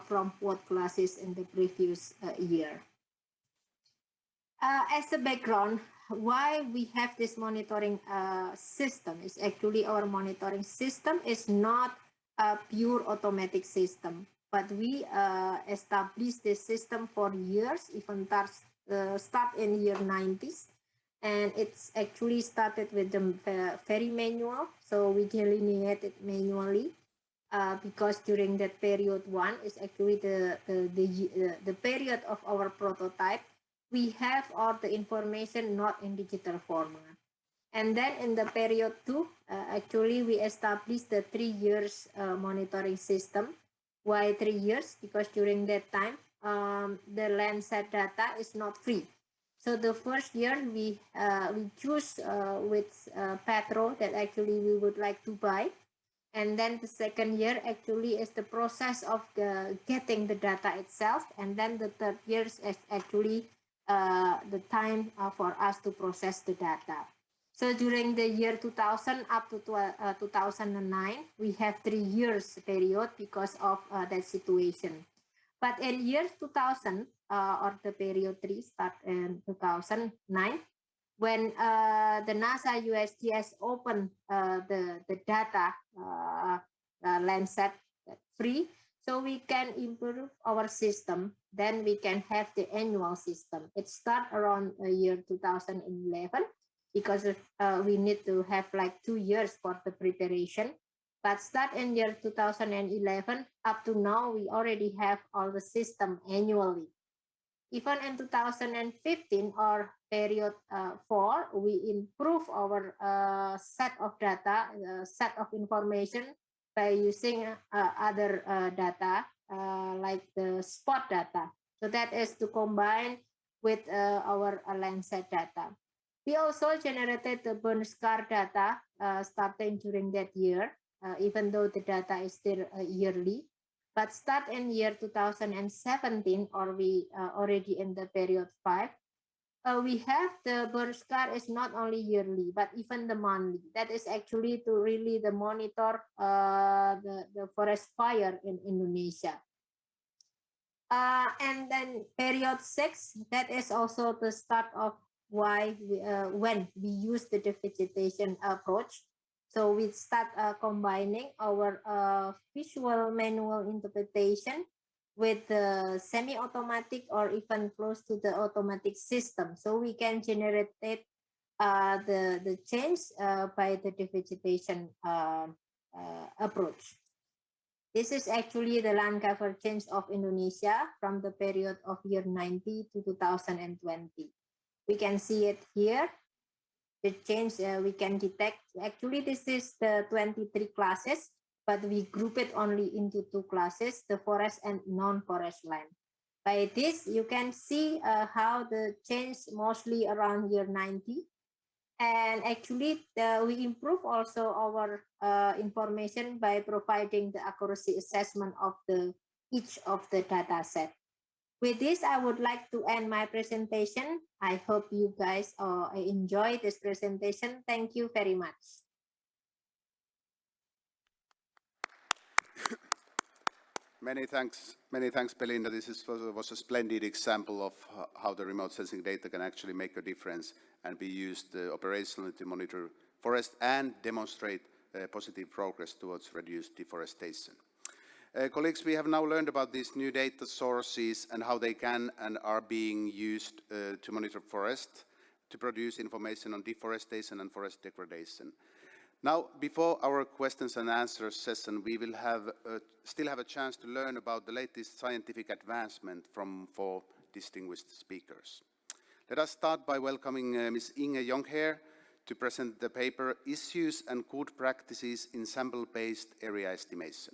from what classes in the previous year. As a background, why we have this monitoring system is actually our monitoring system is not a pure automatic system, but we established this system for years, even start in year 90s. And it's actually started with the very manual, so we delineate it manually because during that period one is actually the period of our prototype. We have all the information not in digital format. And then in the period 2, actually we established the 3 years monitoring system. Why 3 years? Because during that time, the Landsat data is not free. So the first year we choose which patrol that actually we would like to buy. And then the second year actually is the process of getting the data itself. And then the third year is actually the time for us to process the data. So during the year 2000 up to 2009, we have 3 years period because of that situation. But in year 2000, or the period 3 start in 2009, when the NASA USGS opened the data Landsat free, so we can improve our system. Then we can have the annual system. It starts around year 2011 because we need to have like 2 years for the preparation. But start in year 2011 up to now, we already have all the system annually. Even in 2015 or period 4, we improve our set of data, set of information by using other data like the spot data. So that is to combine with our Landsat data. We also generated the burn scar data starting during that year, even though the data is still yearly. But start in year 2017, or we already in the period 5, we have the burn scar is not only yearly, but even the monthly. That is actually to really the monitor the forest fire in Indonesia. And then period 6, that is also the start of why when we use the devegetation approach. So we start combining our visual manual interpretation with the semi-automatic or even close to the automatic system. So we can generate the change by the devegetation approach. This is actually the land cover change of Indonesia from the period of year 90 to 2020. We can see it here. The change we can detect. Actually, this is the 23 classes, but we group it only into 2 classes, the forest and non-forest land. By this, you can see how the change mostly around year 90. And actually, we improve also our information by providing the accuracy assessment of each of the data set. With this, I would like to end my presentation. I hope you guys enjoy this presentation. Thank you very much. Many thanks, Belinda. This was a splendid example of how the remote sensing data can actually make a difference and be used operationally to monitor forest and demonstrate positive progress towards reduced deforestation. Colleagues, we have now learned about these new data sources and how they can and are being used to monitor forest, to produce information on deforestation and forest degradation. Now, before our questions and answers session, we will still have a chance to learn about the latest scientific advancement from 4 distinguished speakers. Let us start by welcoming Ms. Inge Jonghair to present the paper Issues and Good Practices in Sample-Based Area Estimation.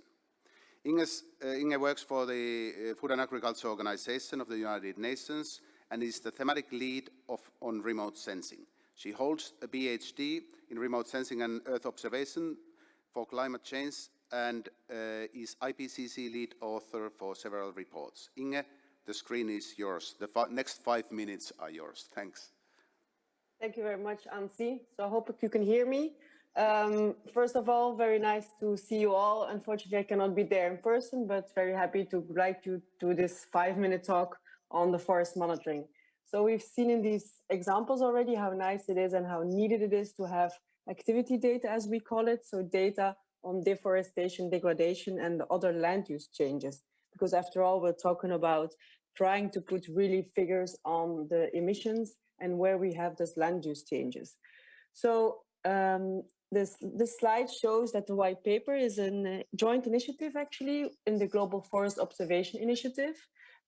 Inge works for the Food and Agriculture Organization of the United Nations and is the thematic lead on remote sensing. She holds a PhD in remote sensing and Earth observation for climate change and is IPCC lead author for several reports. Inge, the screen is yours. The next 5 minutes are yours. Thanks. Thank you very much, Ansi. So I hope you can hear me. First of all, very nice to see you all. Unfortunately, I cannot be there in person, but very happy to guide you to this 5-minute talk on the forest monitoring. So we've seen in these examples already how nice it is and how needed it is to have activity data, as we call it. So data on deforestation, degradation, and the other land use changes. Because after all, we're talking about trying to put really figures on the emissions and where we have those land use changes. So this slide shows that the white paper is a joint initiative actually in the Global Forest Observation Initiative.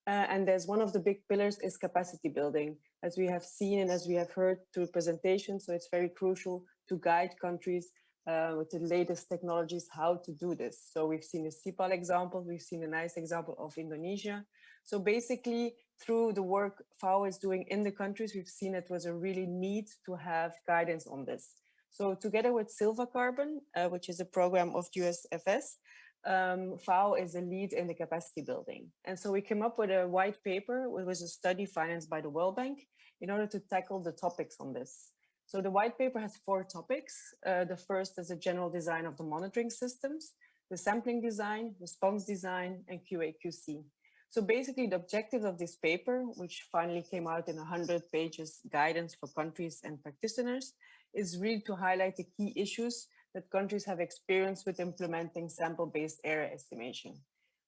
And there's one of the big pillars is capacity building, as we have seen and as we have heard through presentations. So it's very crucial to guide countries with the latest technologies how to do this. So we've seen a CPAL example, we've seen a nice example of Indonesia. So basically, through the work FAO is doing in the countries, we've seen it was a really need to have guidance on this. So together with Silva Carbon, which is a program of USFS, FAO is a lead in the capacity building. And so we came up with a white paper, it was a study financed by the World Bank in order to tackle the topics on this. So the white paper has 4 topics. The first is a general design of the monitoring systems, the sampling design, response design, and QA/QC. So basically the objective of this paper, which finally came out in 100 pages guidance for countries and practitioners, is really to highlight the key issues that countries have experienced with implementing sample-based area estimation.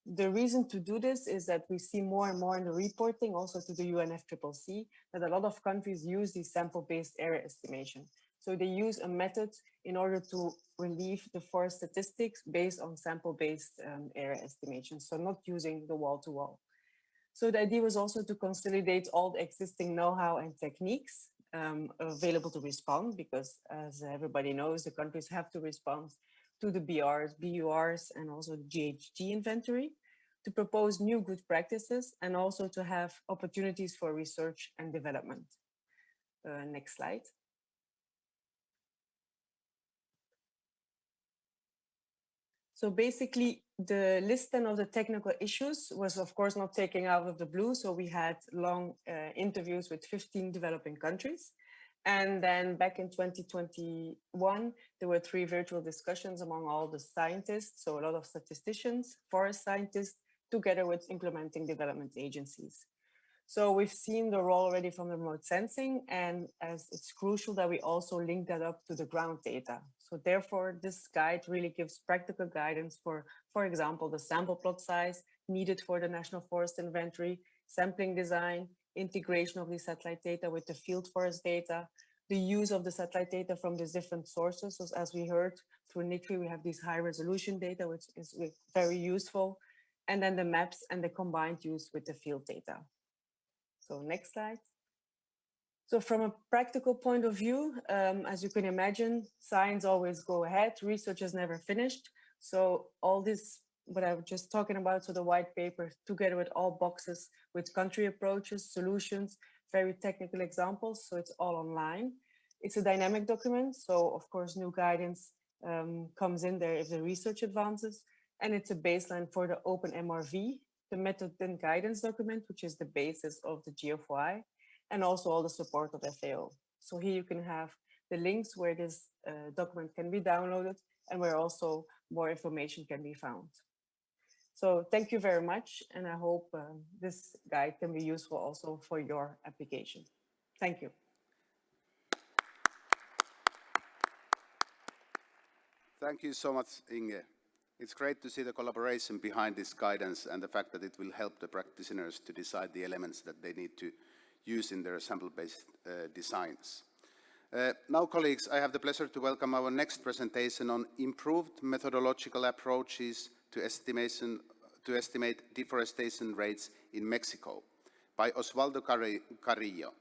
The reason to do this is that we see more and more in the reporting, also to the UNFCCC, that a lot of countries use these sample-based area estimation. So they use a method in order to relieve the forest statistics based on sample-based area estimation, so not using the wall-to-wall. So the idea was also to consolidate all the existing know-how and techniques available to respond, because as everybody knows, the countries have to respond to the BRs, BURs, and also the GHG inventory, to propose new good practices and also to have opportunities for research and development. Next slide. So basically, the list of the technical issues was, of course, not taken out of the blue. So we had long interviews with 15 developing countries. And then back in 2021, there were 3 virtual discussions among all the scientists. So a lot of statisticians, forest scientists, together with implementing development agencies. So we've seen the role already from the remote sensing, and as it's crucial that we also link that up to the ground data. So therefore, this guide really gives practical guidance for example, the sample plot size needed for the National Forest Inventory, sampling design, integration of the satellite data with the field forest data, the use of the satellite data from these different sources. So as we heard through NICFI, we have these high resolution data, which is very useful, and then the maps and the combined use with the field data. So next slide. So from a practical point of view, as you can imagine, science always go ahead, research is never finished. So all this, what I was just talking about, so the white paper together with all boxes with country approaches, solutions, very technical examples, so it's all online. It's a dynamic document, so of course new guidance comes in there if the research advances, and it's a baseline for the open MRV, the method and guidance document, which is the basis of the GFY, and also all the support of FAO. So here you can have the links where this document can be downloaded and where also more information can be found. So thank you very much, and I hope this guide can be useful also for your application. Thank you. Thank you so much, Inge. It's great to see the collaboration behind this guidance and the fact that it will help the practitioners to decide the elements that they need to use in their sample-based designs. Now, colleagues, I have the pleasure to welcome our next presentation on improved methodological approaches to estimate deforestation rates in Mexico by Osvaldo Carrillo.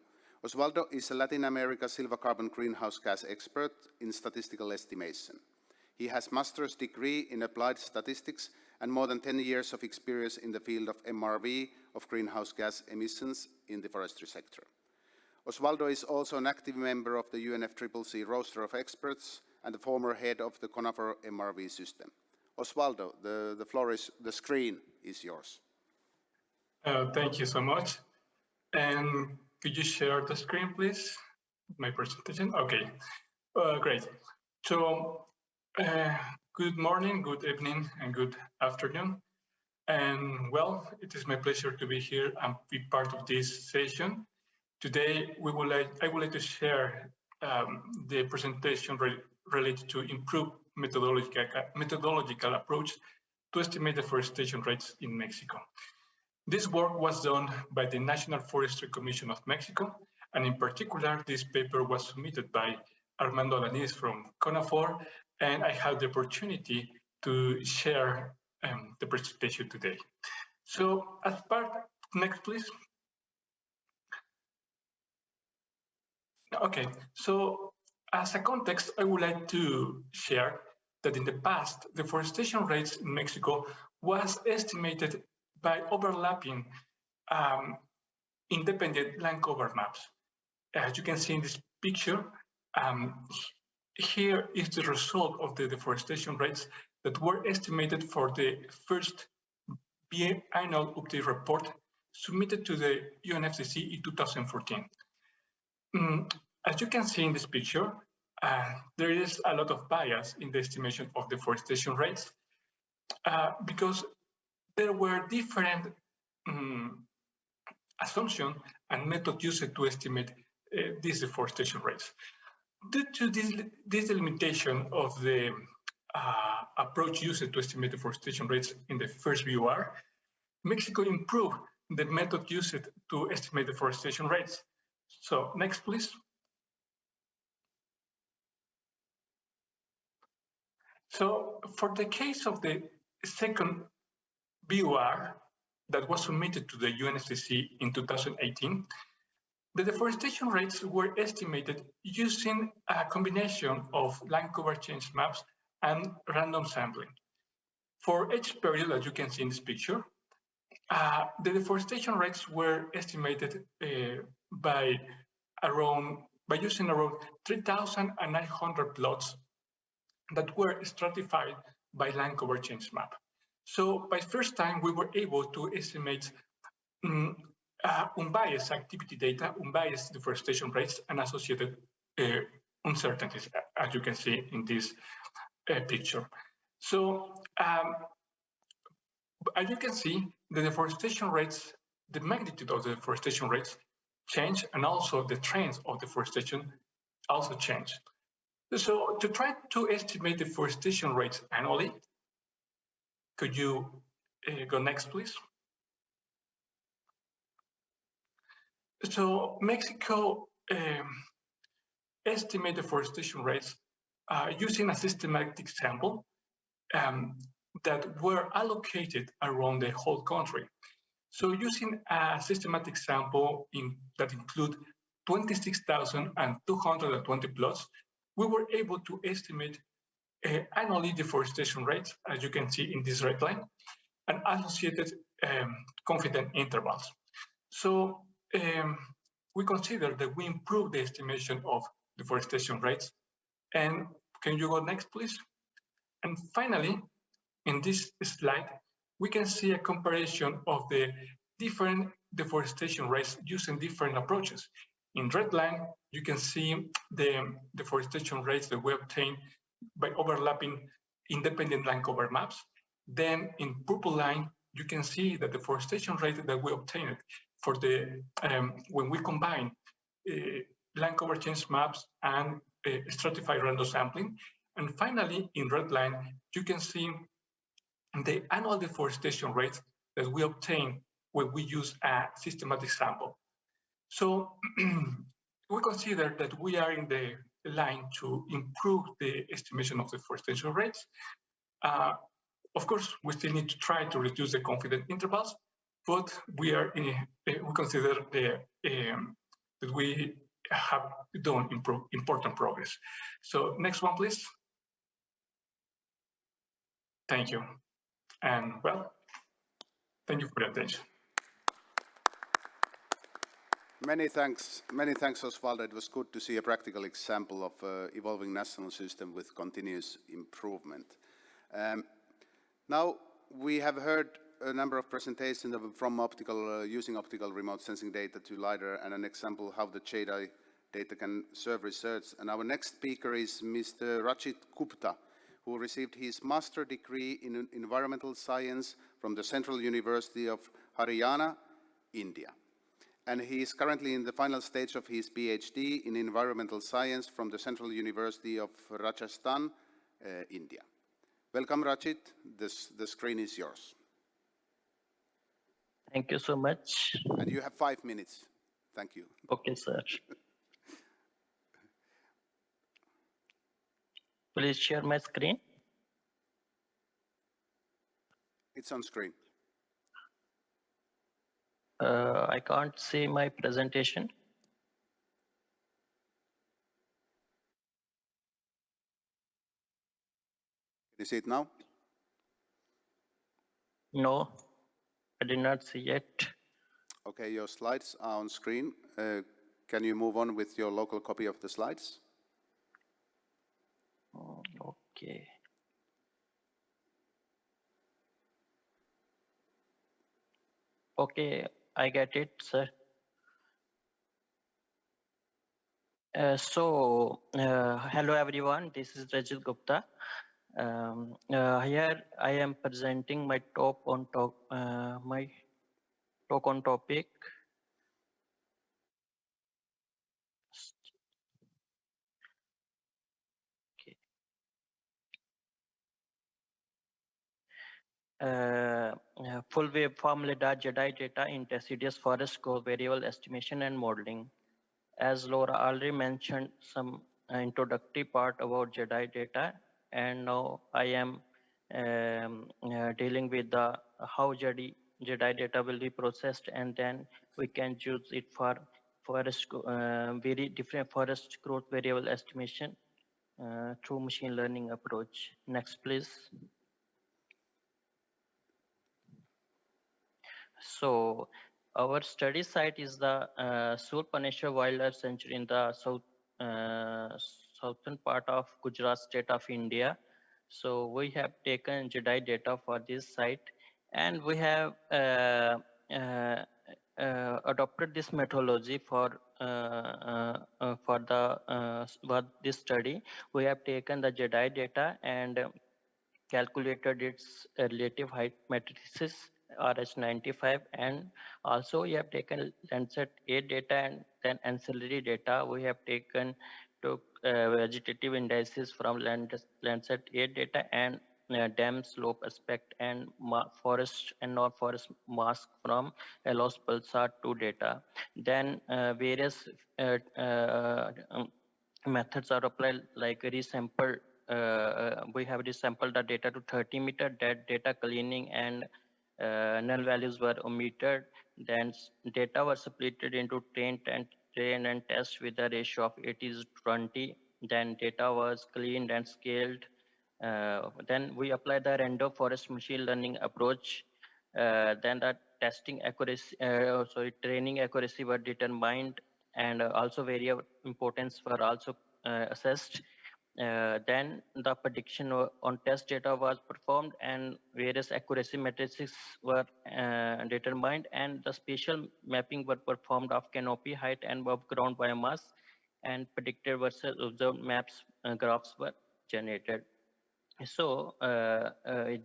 Osvaldo is a Latin America silver carbon greenhouse gas expert in statistical estimation. He has master's degree in applied statistics and more than 10 years of experience in the field of MRV of greenhouse gas emissions in the forestry sector. Osvaldo is also an active member of the UNFCCC roster of experts and the former head of the conifer MRV system. Osvaldo, the screen is yours. Thank you so much. And could you share the screen, please? my presentation? Okay, great. So, good morning, good evening, and good afternoon. And well, it is my pleasure to be here and be part of this session. Today, I would like to share the presentation related to improved methodological approach to estimate deforestation rates in Mexico. This work was done by the National Forestry Commission of Mexico, and in particular, this paper was submitted by Armando Alanis from CONAFOR, and I had the opportunity to share the presentation today. So as part, next please. Okay, so as a context, I would like to share that in the past, deforestation rates in Mexico was estimated by overlapping independent land cover maps. As you can see in this picture, here is the result of the deforestation rates that were estimated for the first biennial update report submitted to the UNFCCC in 2014. As you can see in this picture, there is a lot of bias in the estimation of deforestation rates because there were different assumptions and methods used to estimate these deforestation rates. Due to this limitation of the approach used to estimate deforestation rates in the first VOR, Mexico improved the method used to estimate deforestation rates. So next, please. So for the case of the second VOR that was submitted to the UNFCCC in 2018, the deforestation rates were estimated using a combination of land cover change maps and random sampling. For each period, as you can see in this picture, the deforestation rates were estimated by using around 3,900 plots that were stratified by land cover change map. So by first time, we were able to estimate unbiased activity data, unbiased deforestation rates, and associated uncertainties, as you can see in this picture. So as you can see, the deforestation rates, the magnitude of the deforestation rates change, and also the trends of deforestation also change. So to try to estimate deforestation rates annually, could you go next, please? So Mexico estimate deforestation rates using a systematic sample that were allocated around the whole country. So using a systematic sample that include 26,220 plots, we were able to estimate annually deforestation rates, as you can see in this red line, and associated confidence intervals. So we consider that we improved the estimation of deforestation rates. And can you go next, please? And finally, in this slide, we can see a comparison of the different deforestation rates using different approaches. In red line, you can see the deforestation rates that we obtained by overlapping independent land cover maps. Then in purple line, you can see the deforestation rate that we obtained for the when we combine land cover change maps and stratified random sampling. And finally, in red line, you can see the annual deforestation rate that we obtain when we use a systematic sample. So we consider that we are in the line to improve the estimation of deforestation rates. Of course, we still need to try to reduce the confidence intervals, but we are we consider that we have done important progress. So next one, please. Thank you. And well, thank you for your attention. Many thanks, Osvaldo. It was good to see a practical example of evolving national system with continuous improvement. Now we have heard a number of presentations from using optical remote sensing data to LiDAR, and an example how the JEDI data can serve research. And our next speaker is Mr. Rachit Gupta, who received his master degree in environmental science from the Central University of Haryana, India. And he is currently in the final stage of his PhD in environmental science from the Central University of Rajasthan, India. Welcome, Rachit. The screen is yours. Thank you so much. And you have 5 minutes. Thank you. Okay, sir. Please share my screen. It's on screen. I can't see my presentation. Can you see it now? No, I did not see it. Okay, your slides are on screen. Can you move on with your local copy of the slides? Okay. Okay, I get it, sir. Hello everyone, this is Rajit Gupta. Here I am presenting my talk on topic. Full waveform LiDAR JEDI data in deciduous forest growth variable estimation and modeling. As Laura already mentioned some introductory part about JEDI data, and now I am dealing with the how JEDI data will be processed, and then we can use it for forest very different forest growth variable estimation through machine learning approach. Next, please. So our study site is the Surpaneshwar Wildlife Sanctuary in the southern part of Gujarat state of India. So we have taken JEDI data for this site, and we have adopted this methodology for this study. We have taken the JEDI data and calculated its relative height matrices RH95, and also we have taken Landsat 8 data and then ancillary data. We have taken to vegetative indices from Landsat 8 data and dam slope aspect and forest and non-forest mask from LOS Pulsar 2 data. Then various methods are applied, like resample. We have resampled the data to 30 meter. That data cleaning and null values were omitted. Then data were split into train and test with a ratio of 80:20. Then data was cleaned and scaled. Then we applied the random forest machine learning approach. Then the training accuracy were determined, and also variable importance were also assessed. Then the prediction on test data was performed, and various accuracy matrices were determined, and the spatial mapping were performed of canopy height and above ground biomass, and predicted versus observed maps graphs were generated. So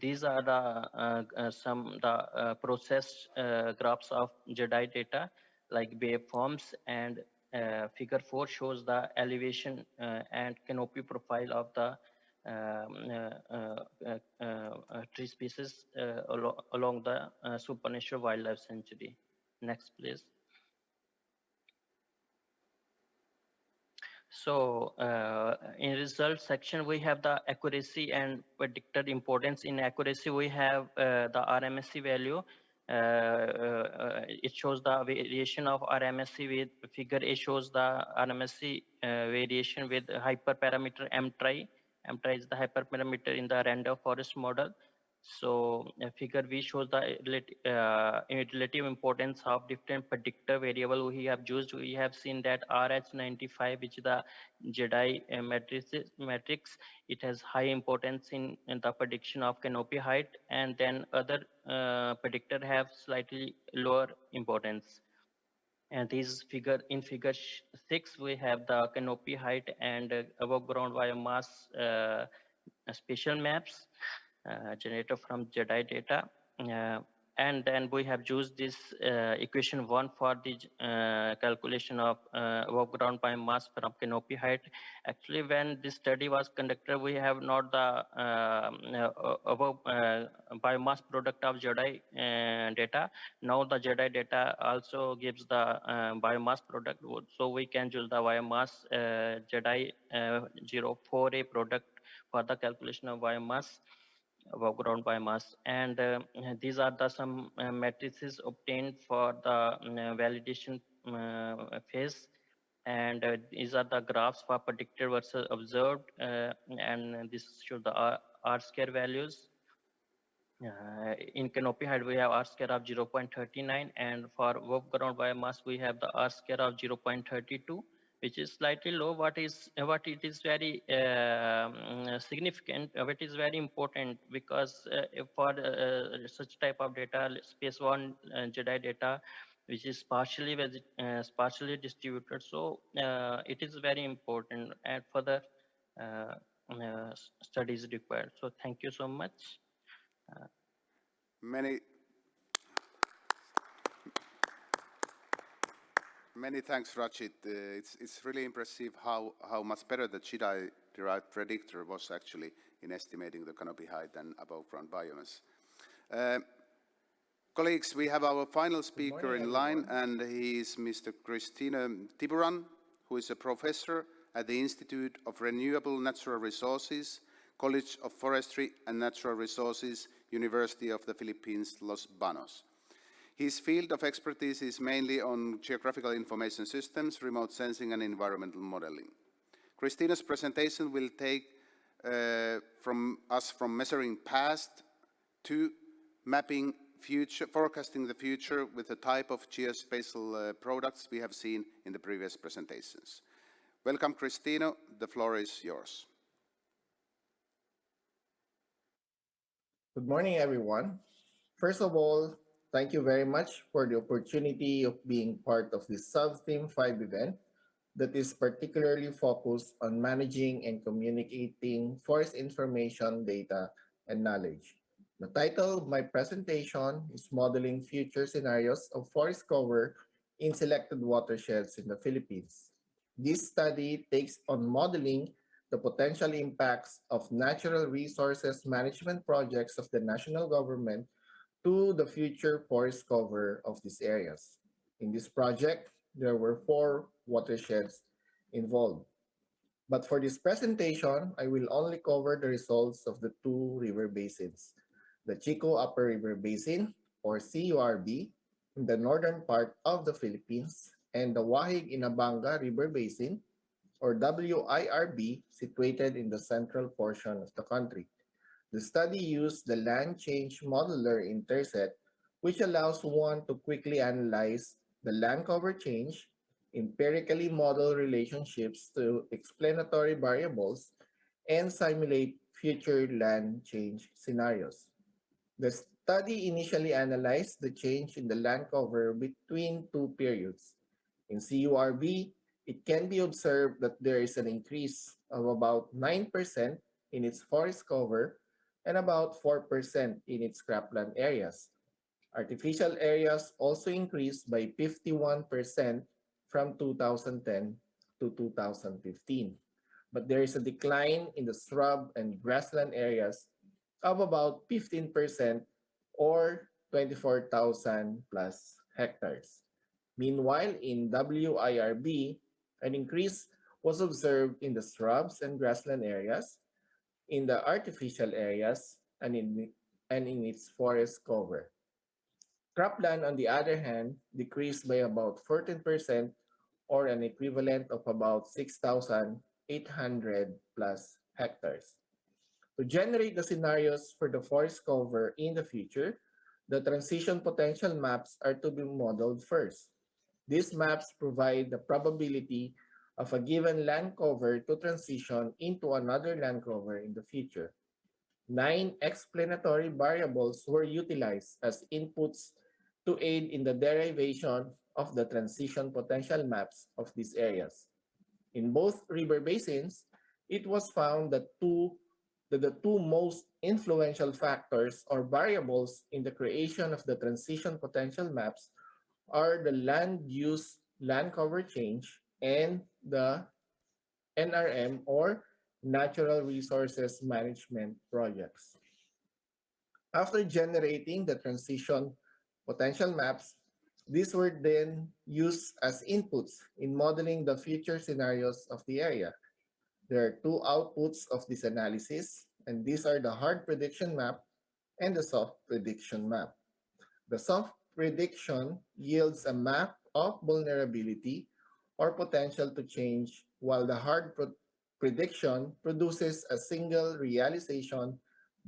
these are the some processed graphs of JEDI data, like waveforms, and figure 4 shows the elevation and canopy profile of the tree species along the Surpaneshwar Wildlife Sanctuary. Next, please. So in result section, we have the accuracy and predicted importance. In accuracy, we have the RMSE value. It shows the variation of RMSE with figure A shows the RMSE variation with hyperparameter M-trie. M-trie is the hyperparameter in the random forest model. So figure B shows the relative importance of different predictor variable we have used. We have seen that RH95, which is the JEDI matrix, it has high importance in the prediction of canopy height, and then other predictor have slightly lower importance. And these in figure 6, we have the canopy height and above ground biomass spatial maps generated from JEDI data. And then we have used this equation 1 for the calculation of above ground biomass from canopy height. Actually, when this study was conducted, we have not the above biomass product of JEDI data. Now the JEDI data also gives the biomass product. So we can use the biomass JEDI 04A product for the calculation of biomass, above ground biomass. And these are the some matrices obtained for the validation phase. And these are the graphs for predicted versus observed. And this shows the R square values. In canopy height, we have R square of 0.39, and for above ground biomass, we have the R square of 0.32, which is slightly low. What it is very significant, what is very important, because for such type of data, space one JEDI data, which is partially distributed, so it is very important, and further studies required. So thank you so much. Many thanks, Rachit. It's really impressive how much better the JEDI-derived predictor was actually in estimating the canopy height and above ground biomass. Colleagues, we have our final speaker in line, and he is Mr. Kristina Tiburan, who is a professor at the Institute of Renewable Natural Resources, College of Forestry and Natural Resources, University of the Philippines, Los Banos. His field of expertise is mainly on geographical information systems, remote sensing, and environmental modeling. Christina's presentation will take from measuring past to mapping future, forecasting the future with the type of geospatial products we have seen in the previous presentations. Welcome, Christina. The floor is yours. Good morning, everyone. First of all, thank you very much for the opportunity of being part of this Subtheme 5 event that is particularly focused on managing and communicating forest information, data, and knowledge. The title of my presentation is Modeling Future Scenarios of Forest Cover in Selected Watersheds in the Philippines. This study takes on modeling the potential impacts of natural resources management projects of the national government to the future forest cover of these areas. In this project, there were 4 watersheds involved. But for this presentation, I will only cover the results of the 2 river basins, the Chico Upper River Basin, or CURB, in the northern part of the Philippines, and the Wahig-Inabanga River Basin, or WIRB, situated in the central portion of the country. The study used the land change modeler Interset, which allows one to quickly analyze the land cover change, empirically model relationships to explanatory variables, and simulate future land change scenarios. The study initially analyzed the change in the land cover between 2 periods. In CURB, it can be observed that there is an increase of about 9% in its forest cover and about 4% in its cropland areas. Artificial areas also increased by 51% from 2010 to 2015. But there is a decline in the shrub and grassland areas of about 15% or 24,000 plus hectares. Meanwhile, in WIRB, an increase was observed in the shrubs and grassland areas, in the artificial areas, and in its forest cover. Cropland, on the other hand, decreased by about 14% or an equivalent of about 6,800 plus hectares. To generate the scenarios for the forest cover in the future, the transition potential maps are to be modeled first. These maps provide the probability of a given land cover to transition into another land cover in the future. 9 explanatory variables were utilized as inputs to aid in the derivation of the transition potential maps of these areas. In both river basins, it was found that the two most influential factors or variables in the creation of the transition potential maps are the land use, land cover change, and the NRM or Natural Resources Management projects. After generating the transition potential maps, these were then used as inputs in modeling the future scenarios of the area. There are two outputs of this analysis, and these are the hard prediction map and the soft prediction map. The soft prediction yields a map of vulnerability or potential to change, while the hard prediction produces a single realization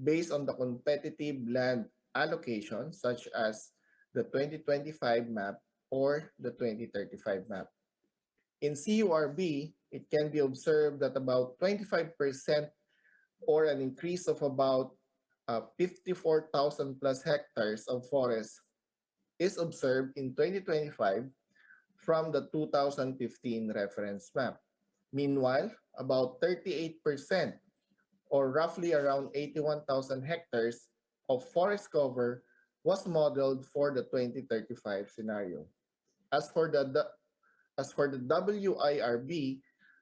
based on the competitive land allocation, such as the 2025 map or the 2035 map. In CURB, it can be observed that about 25% or an increase of about 54,000 plus hectares of forest is observed in 2025 from the 2015 reference map. Meanwhile, about 38% or roughly around 81,000 hectares of forest cover was modeled for the 2035 scenario. As for the WIRB,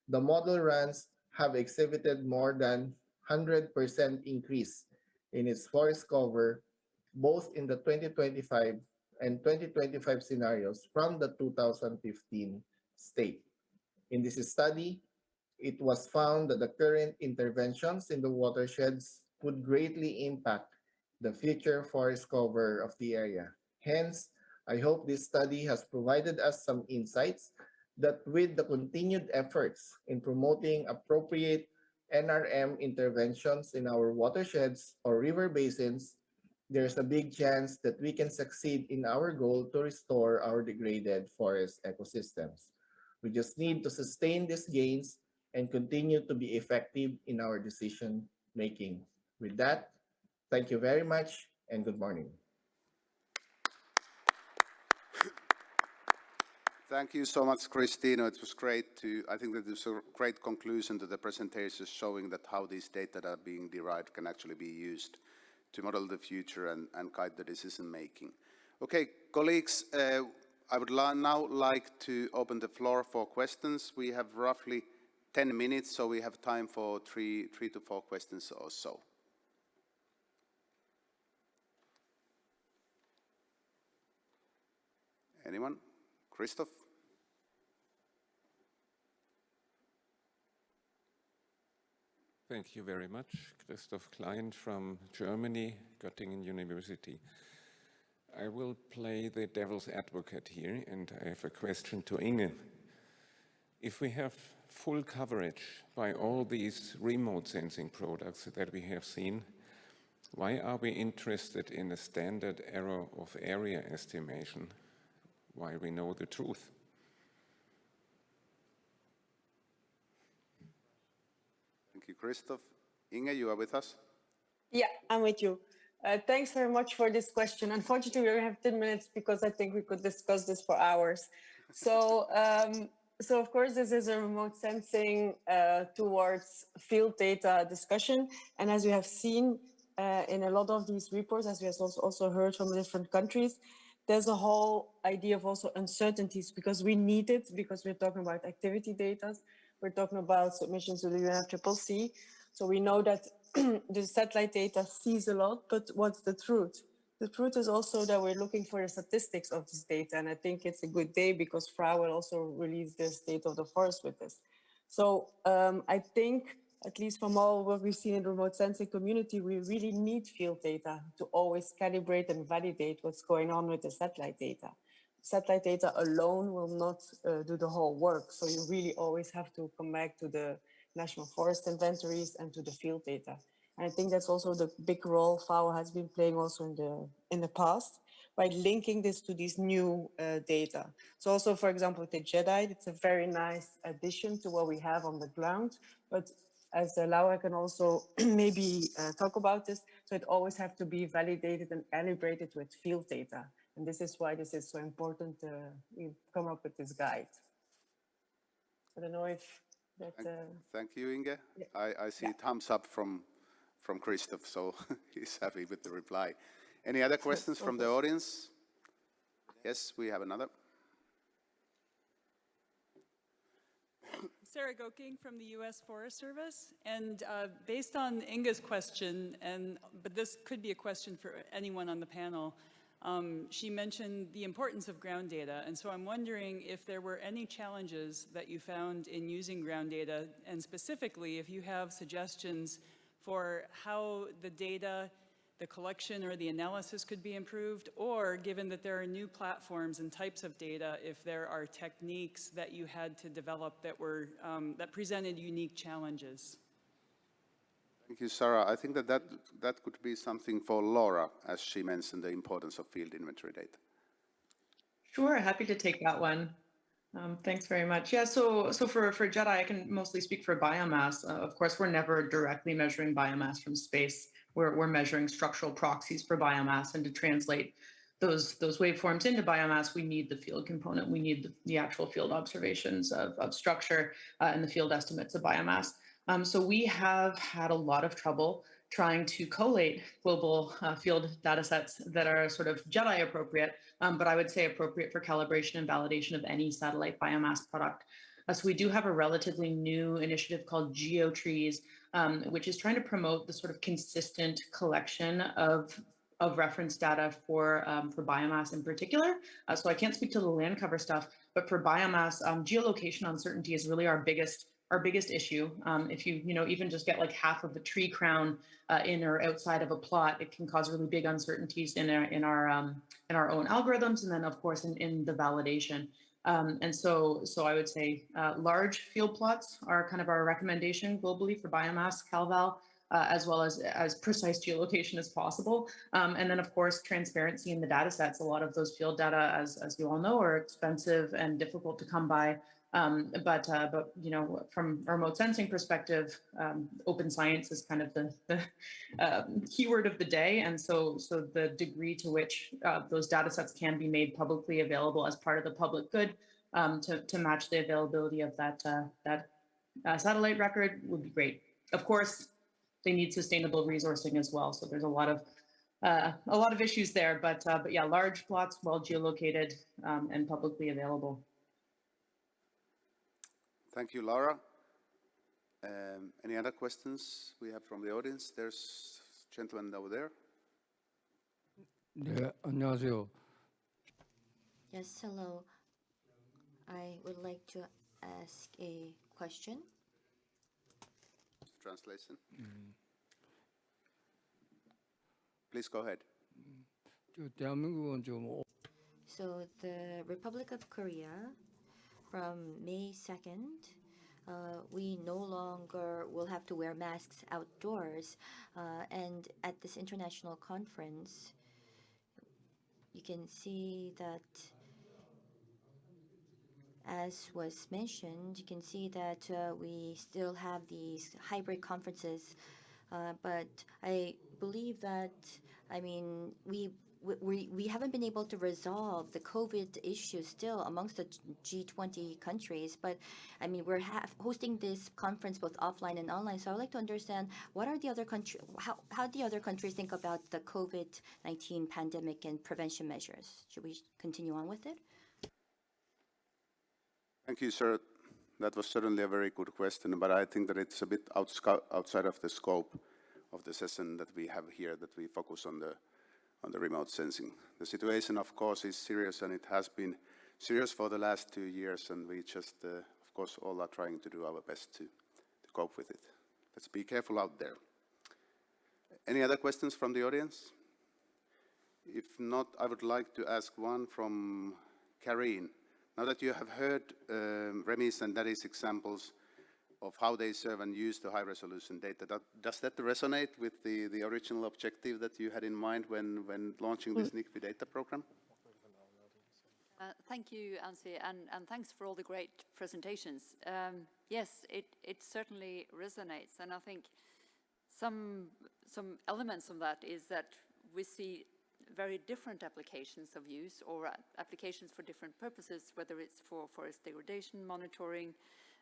the model runs have exhibited more than 100% increase in its forest cover, both in the 2025 and 2025 scenarios from the 2015 state. In this study, it was found that the current interventions in the watersheds would greatly impact the future forest cover of the area. Hence, I hope this study has provided us some insights that with the continued efforts in promoting appropriate NRM interventions in our watersheds or river basins, there's a big chance that we can succeed in our goal to restore our degraded forest ecosystems. We just need to sustain these gains and continue to be effective in our decision making. With that, thank you very much and good morning. Thank you so much, Christina. It was great I think that it was a great conclusion to the presentation showing that how these data that are being derived can actually be used to model the future and guide the decision making. Okay, colleagues, I would now like to open the floor for questions. We have roughly 10 minutes, so we have time for three to four questions or so. Anyone? Christoph? Thank you very much. Christoph Klein from Germany, Göttingen University. I will play the devil's advocate here, and I have a question to Inge. If we have full coverage by all these remote sensing products that we have seen, why are we interested in a standard error of area estimation while we know the truth? Thank you, Christoph. Inge, you are with us? Yeah, I'm with you. Thanks very much for this question. Unfortunately, we only have 10 minutes because I think we could discuss this for hours. So, so of course, this is a remote sensing towards field data discussion. And as we have seen in a lot of these reports, as we have also heard from different countries, there's a whole idea of also uncertainties because we need it, because we're talking about activity data. We're talking about submissions to the UNFCCC. So we know that the satellite data sees a lot, but what's the truth? The truth is also that we're looking for the statistics of this data. And I think it's a good day because FRA will also release the state of the forest with this. So I think, at least from all what we've seen in the remote sensing community, we really need field data to always calibrate and validate what's going on with the satellite data. Satellite data alone will not do the whole work. So you really always have to come back to the national forest inventories and to the field data. And I think that's also the big role FAO has been playing also in the past by linking this to these new data. So also, for example, with the JEDI, it's a very nice addition to what we have on the ground. But as Laura can also maybe talk about this, so it always have to be validated and calibrated with field data. And this is why this is so important. We've come up with this guide. I don't know if that. Thank you, Inge. Yeah. I see thumbs up from Christoph, so he's happy with the reply. Any other questions from the audience? Yes, we have another. Sarah Goking from the U.S. Forest Service, and based on Inga's question, but this could be a question for anyone on the panel, she mentioned the importance of ground data, and so I'm wondering if there were any challenges that you found in using ground data, and specifically if you have suggestions for how the data, the collection or the analysis could be improved, or given that there are new platforms and types of data, if there are techniques that you had to develop that were that presented unique challenges. Thank you, Sarah. I think that could be something for Laura, as she mentioned the importance of field inventory data. Sure, happy to take that one. Thanks very much. Yeah, so for JEDI, I can mostly speak for biomass. Of course, we're never directly measuring biomass from space. We're measuring structural proxies for biomass, and to translate those waveforms into biomass, we need the field component. We need the actual field observations of structure and the field estimates of biomass. So we have had a lot of trouble trying to collate global field data sets that are sort of JEDI appropriate, but I would say appropriate for calibration and validation of any satellite biomass product. So we do have a relatively new initiative called GeoTrees, which is trying to promote the sort of consistent collection of reference data for biomass in particular. So I can't speak to the land cover stuff, but for biomass, geolocation uncertainty is really our biggest issue. If you even just get like half of the tree crown in or outside of a plot, it can cause really big uncertainties in our own algorithms, and then of course in the validation. And so I would say large field plots are kind of our recommendation globally for biomass, CalVal, as well as precise geolocation as possible. And then of course, transparency in the data sets. A lot of those field data, as you all know, are expensive and difficult to come by. But from a remote sensing perspective, open science is kind of the keyword of the day. And so the degree to which those data sets can be made publicly available as part of the public good to match the availability of that satellite record would be great. Of course, they need sustainable resourcing as well. So there's a lot of issues there, but yeah, large plots, well geolocated and publicly available. Thank you, Laura. Any other questions we have from the audience? There's a gentleman over there. 네, 안녕하세요. Yes, hello. I would like to ask a question. Translation. Please go ahead. 대한민국은 좀 So the Republic of Korea, from May 2nd, we no longer will have to wear masks outdoors. And at this international conference, you can see that, as was mentioned, you can see that we still have these hybrid conferences. But I believe that, we haven't been able to resolve the COVID issue still amongst the G20 countries, but we're hosting this conference both offline and online. So I would like to understand what are the other countries, how the other countries think about the COVID-19 pandemic and prevention measures? Should we continue on with it? Thank you, sir. That was certainly a very good question, but I think that it's a bit outside of the scope of the session that we have here, that we focus on the remote sensing. The situation, of course, is serious, and it has been serious for the last 2 years, and we just, of course, all are trying to do our best to cope with it. Let's be careful out there. Any other questions from the audience? If not, I would like to ask one from Karine. Now that you have heard Remi's and Daddy's examples of how they serve and use the high-resolution data, does that resonate with the original objective that you had in mind when launching this NICFI data program? Thank you, Anssi, and thanks for all the great presentations. Yes, it certainly resonates, and I think some elements of that is that we see very different applications of use or applications for different purposes, whether it's for forest degradation monitoring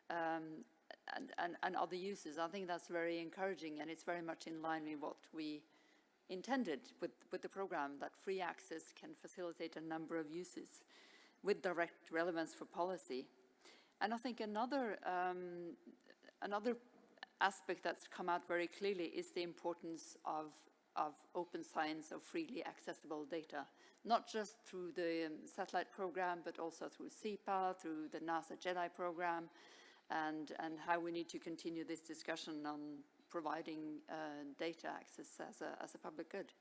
and other uses. I think that's very encouraging, and it's very much in line with what we intended with the program, that free access can facilitate a number of uses with direct relevance for policy. And I think another aspect that's come out very clearly is the importance of open science, of freely accessible data, not just through the satellite program, but also through SEPA, through the NASA JEDI program, and how we need to continue this discussion on providing data access as a public good.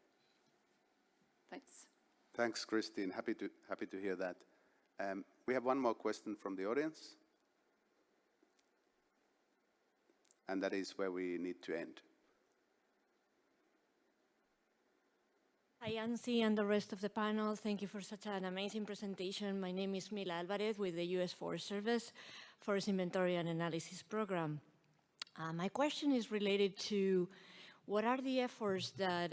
Thanks. Thanks, Christine. Happy to hear that. We have one more question from the audience, and that is where we need to end. Hi, Yancy and the rest of the panel. Thank you for such an amazing presentation. My name is Mila Alvarez with the U.S. Forest Service Forest Inventory and Analysis Program. My question is related to what are the efforts that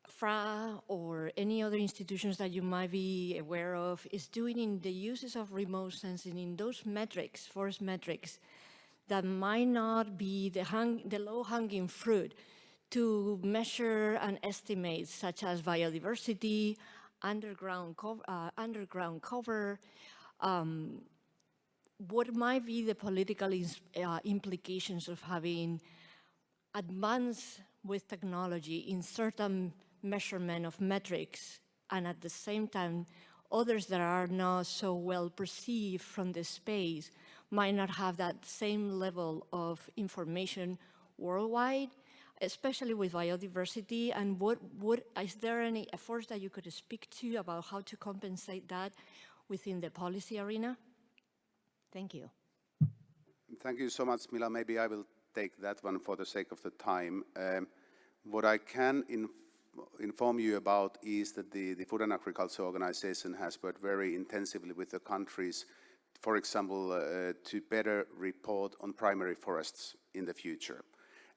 FRA or any other institutions that you might be aware of is doing in the uses of remote sensing in those metrics, forest metrics, that might not be the low-hanging fruit to measure and estimate, such as biodiversity, underground cover, what might be the political implications of having advanced with technology in certain measurement of metrics, and at the same time, others that are not so well perceived from the space might not have that same level of information worldwide, especially with biodiversity, and is there any efforts that you could speak to about how to compensate that within the policy arena? Thank you. Thank you so much, Mila. Maybe I will take that one for the sake of the time. What I can inform you about is that the Food and Agriculture Organization has worked very intensively with the countries, for example, to better report on primary forests in the future.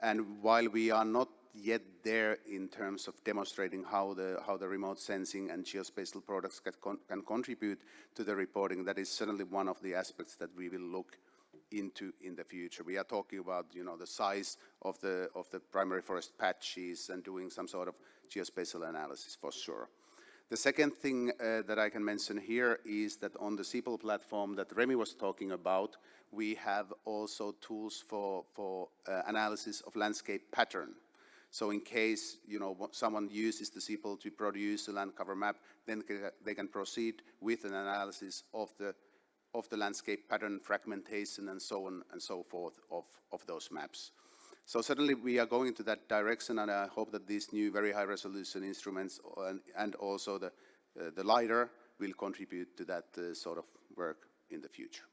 And while we are not yet there in terms of demonstrating how the remote sensing and geospatial products can contribute to the reporting, that is certainly one of the aspects that we will look into in the future. We are talking about, the size of the primary forest patches and doing some sort of geospatial analysis for sure. The second thing that I can mention here is that on the CEPAL platform that Remi was talking about, we have also tools for analysis of landscape pattern. So in case someone uses the CEPAL to produce a land cover map, then they can proceed with an analysis of the landscape pattern fragmentation and so on and so forth of those maps. So certainly we are going to that direction, and I hope that these new very high resolution instruments and also the LiDAR will contribute to that sort of work in the future.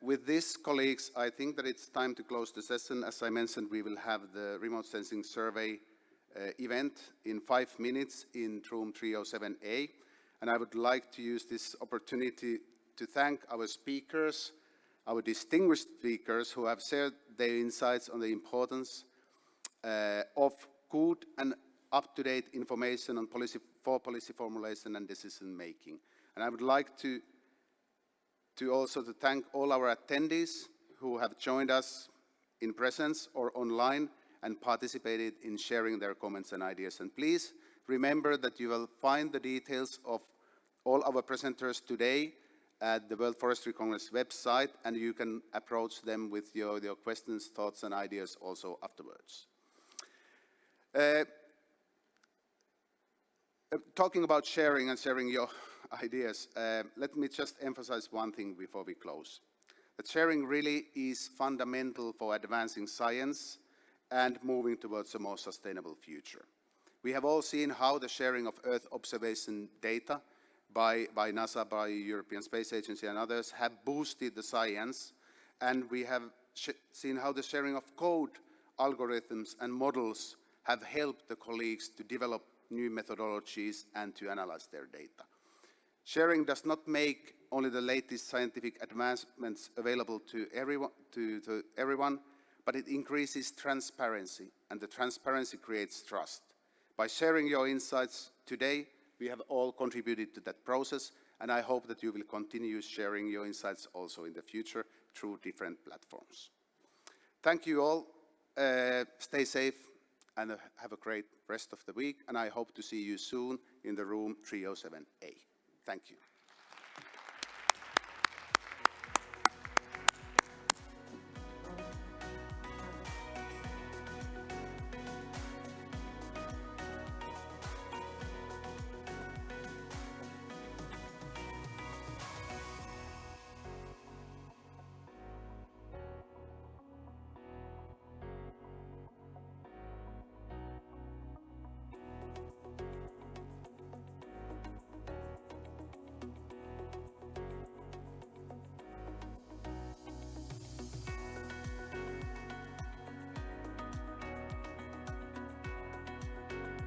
With this, colleagues, I think that it's time to close the session. As I mentioned, we will have the remote sensing survey event in 5 minutes in room 307A. And I would like to use this opportunity to thank our speakers, our distinguished speakers who have shared their insights on the importance of good and up-to-date information on policy formulation and decision making. And I would like to also thank all our attendees who have joined us in presence or online and participated in sharing their comments and ideas. And please remember that you will find the details of all our presenters today at the World Forestry Congress website, and you can approach them with your questions, thoughts, and ideas also afterwards. Talking about sharing and sharing your ideas, let me just emphasize one thing before we close. That sharing really is fundamental for advancing science and moving towards a more sustainable future. We have all seen how the sharing of Earth observation data by NASA, by European Space Agency and others have boosted the science, and we have seen how the sharing of code, algorithms and models have helped the colleagues to develop new methodologies and to analyze their data. Sharing does not make only the latest scientific advancements available to everyone, but it increases transparency and the transparency creates trust. By sharing your insights today, we have all contributed to that process, and I hope that you will continue sharing your insights also in the future through different platforms. Thank you all. Stay safe and have a great rest of the week, and I hope to see you soon in the room 307A. Thank you.